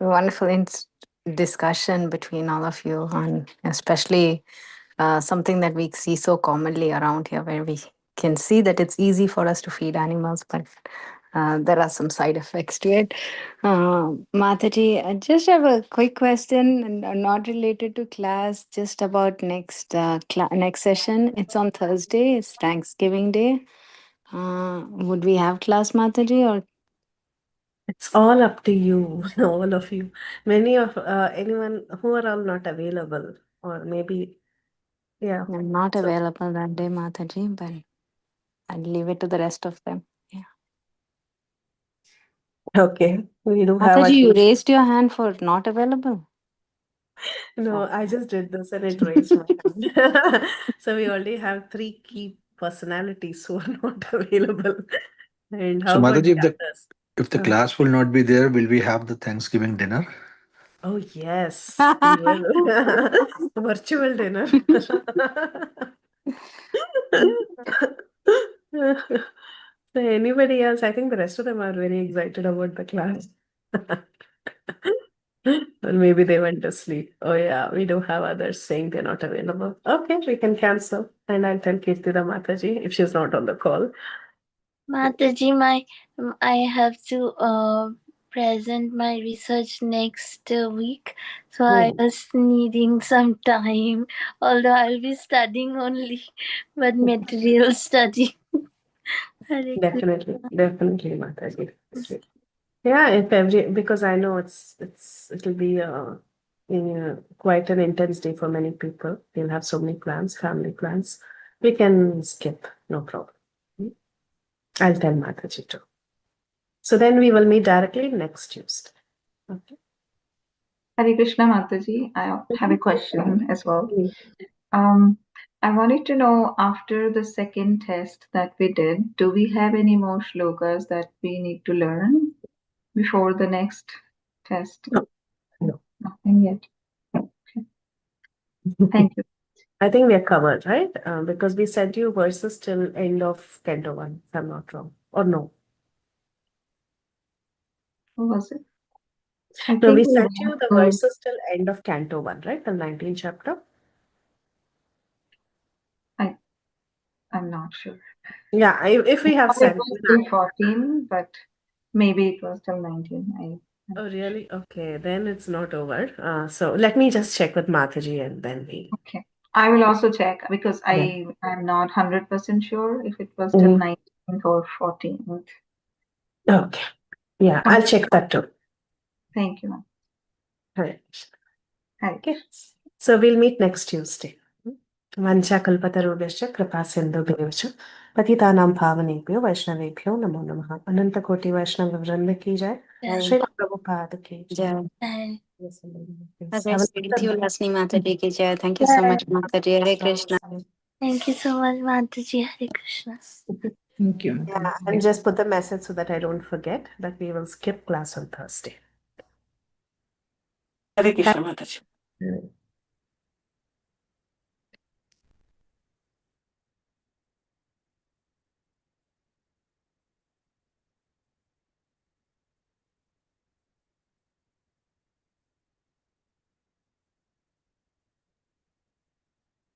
[SPEAKER 6] wonderful discussion between all of you on especially something that we see so commonly around here, where we can see that it's easy for us to feed animals, but there are some side effects to it. Mataji, I just have a quick question, and not related to class, just about next session. It's on Thursday. It's Thanksgiving Day. Would we have class, Mataji, or
[SPEAKER 1] It's all up to you, all of you. Many of anyone who are all not available, or maybe, yeah.
[SPEAKER 6] I'm not
[SPEAKER 1] So,
[SPEAKER 6] available that day, Mataji, but I'll leave it to the rest of them. Yeah.
[SPEAKER 1] okay, we do have
[SPEAKER 6] Mataji,
[SPEAKER 1] at
[SPEAKER 6] you
[SPEAKER 1] least.
[SPEAKER 6] raised your hand for not available.
[SPEAKER 1] No, I
[SPEAKER 6] Okay.
[SPEAKER 1] just did this and it raised my hand. So we already have 3 key personalities who are not available. And
[SPEAKER 10] So,
[SPEAKER 1] how about
[SPEAKER 10] Mataji,
[SPEAKER 1] the
[SPEAKER 10] if
[SPEAKER 1] others?
[SPEAKER 10] the
[SPEAKER 1] Uh,
[SPEAKER 10] class will not be there, will we have the Thanksgiving dinner?
[SPEAKER 1] oh, yes, we will. Virtual dinner. So anybody else? I think the rest of them are very excited about the class. Or maybe they went to sleep. Oh yeah, we do have others saying they're not available. Okay, we can cancel. And I'll tell Kirtida Mataji if she's not on the call.
[SPEAKER 2] Mataji, I have to present my research next week, so I
[SPEAKER 1] Hmm.
[SPEAKER 2] was needing some time. Although I'll be studying only, but material study. Hare
[SPEAKER 1] Definitely,
[SPEAKER 2] Krishna.
[SPEAKER 1] definitely, Mataji. Okay. Yeah, if every because I know it'll be quite an intense day for many people. They'll have so many plans, family plans. We can skip, no problem. Hmm. I'll tell Mataji too. So then we will meet directly next Tuesday. Okay.
[SPEAKER 11] Hare Krishna Mataji, I have a question as well.
[SPEAKER 1] Mm.
[SPEAKER 11] I wanted to know, after the second test that we did, do we have any more shlokas that we need to learn before the next test?
[SPEAKER 1] No, no.
[SPEAKER 11] Nothing yet. Okay. Thank you.
[SPEAKER 1] I think we are covered, right? Because we sent you verses till end of Canto 1, if I'm not wrong. Or no?
[SPEAKER 11] What was it? I
[SPEAKER 1] No, we
[SPEAKER 11] think we
[SPEAKER 1] sent you the
[SPEAKER 11] went
[SPEAKER 1] verses till end of Canto 1, right? Till 19th chapter.
[SPEAKER 11] I'm not sure.
[SPEAKER 1] Yeah, if we have
[SPEAKER 11] Thought it
[SPEAKER 1] sent
[SPEAKER 11] was
[SPEAKER 1] you
[SPEAKER 11] till
[SPEAKER 1] that.
[SPEAKER 11] 14, but maybe it was till 19.
[SPEAKER 1] Oh, really? Okay, then it's not over. So let me just check with Mataji and then we.
[SPEAKER 11] Okay. I will also check because
[SPEAKER 1] Yeah.
[SPEAKER 11] I'm not 100% sure if it was till
[SPEAKER 1] Mhm.
[SPEAKER 11] 19th or 14th.
[SPEAKER 1] Okay. Yeah, I'll check that too.
[SPEAKER 11] Thank you, ma'am.
[SPEAKER 1] Right.
[SPEAKER 11] Hi.
[SPEAKER 1] Okay. So we'll meet next Tuesday. वंशाकल्पतरुभ्यश्च कृपासिन्धुभ्येव च पतितानां पावनेभ्यो वैष्णवेभ्यो नमो नमः। अनंत कोटि वैष्णव वृंद की जय। श्री प्रभुपाद की जय।
[SPEAKER 6] Jai.
[SPEAKER 2] Bye.
[SPEAKER 1] Yes,
[SPEAKER 6] Okay,
[SPEAKER 1] have a
[SPEAKER 6] sweet
[SPEAKER 1] good
[SPEAKER 6] you,
[SPEAKER 1] day.
[SPEAKER 6] Lasni Mataji ki jai. Thank you so much, Mataji. Hare Krishna.
[SPEAKER 2] Thank you so much, Mataji. Hare Krishna.
[SPEAKER 7] Thank you.
[SPEAKER 1] Yeah, and just put the message so that I don't forget that we will skip class on Thursday.
[SPEAKER 5] Hare Krishna Mataji.
[SPEAKER 1] Mm.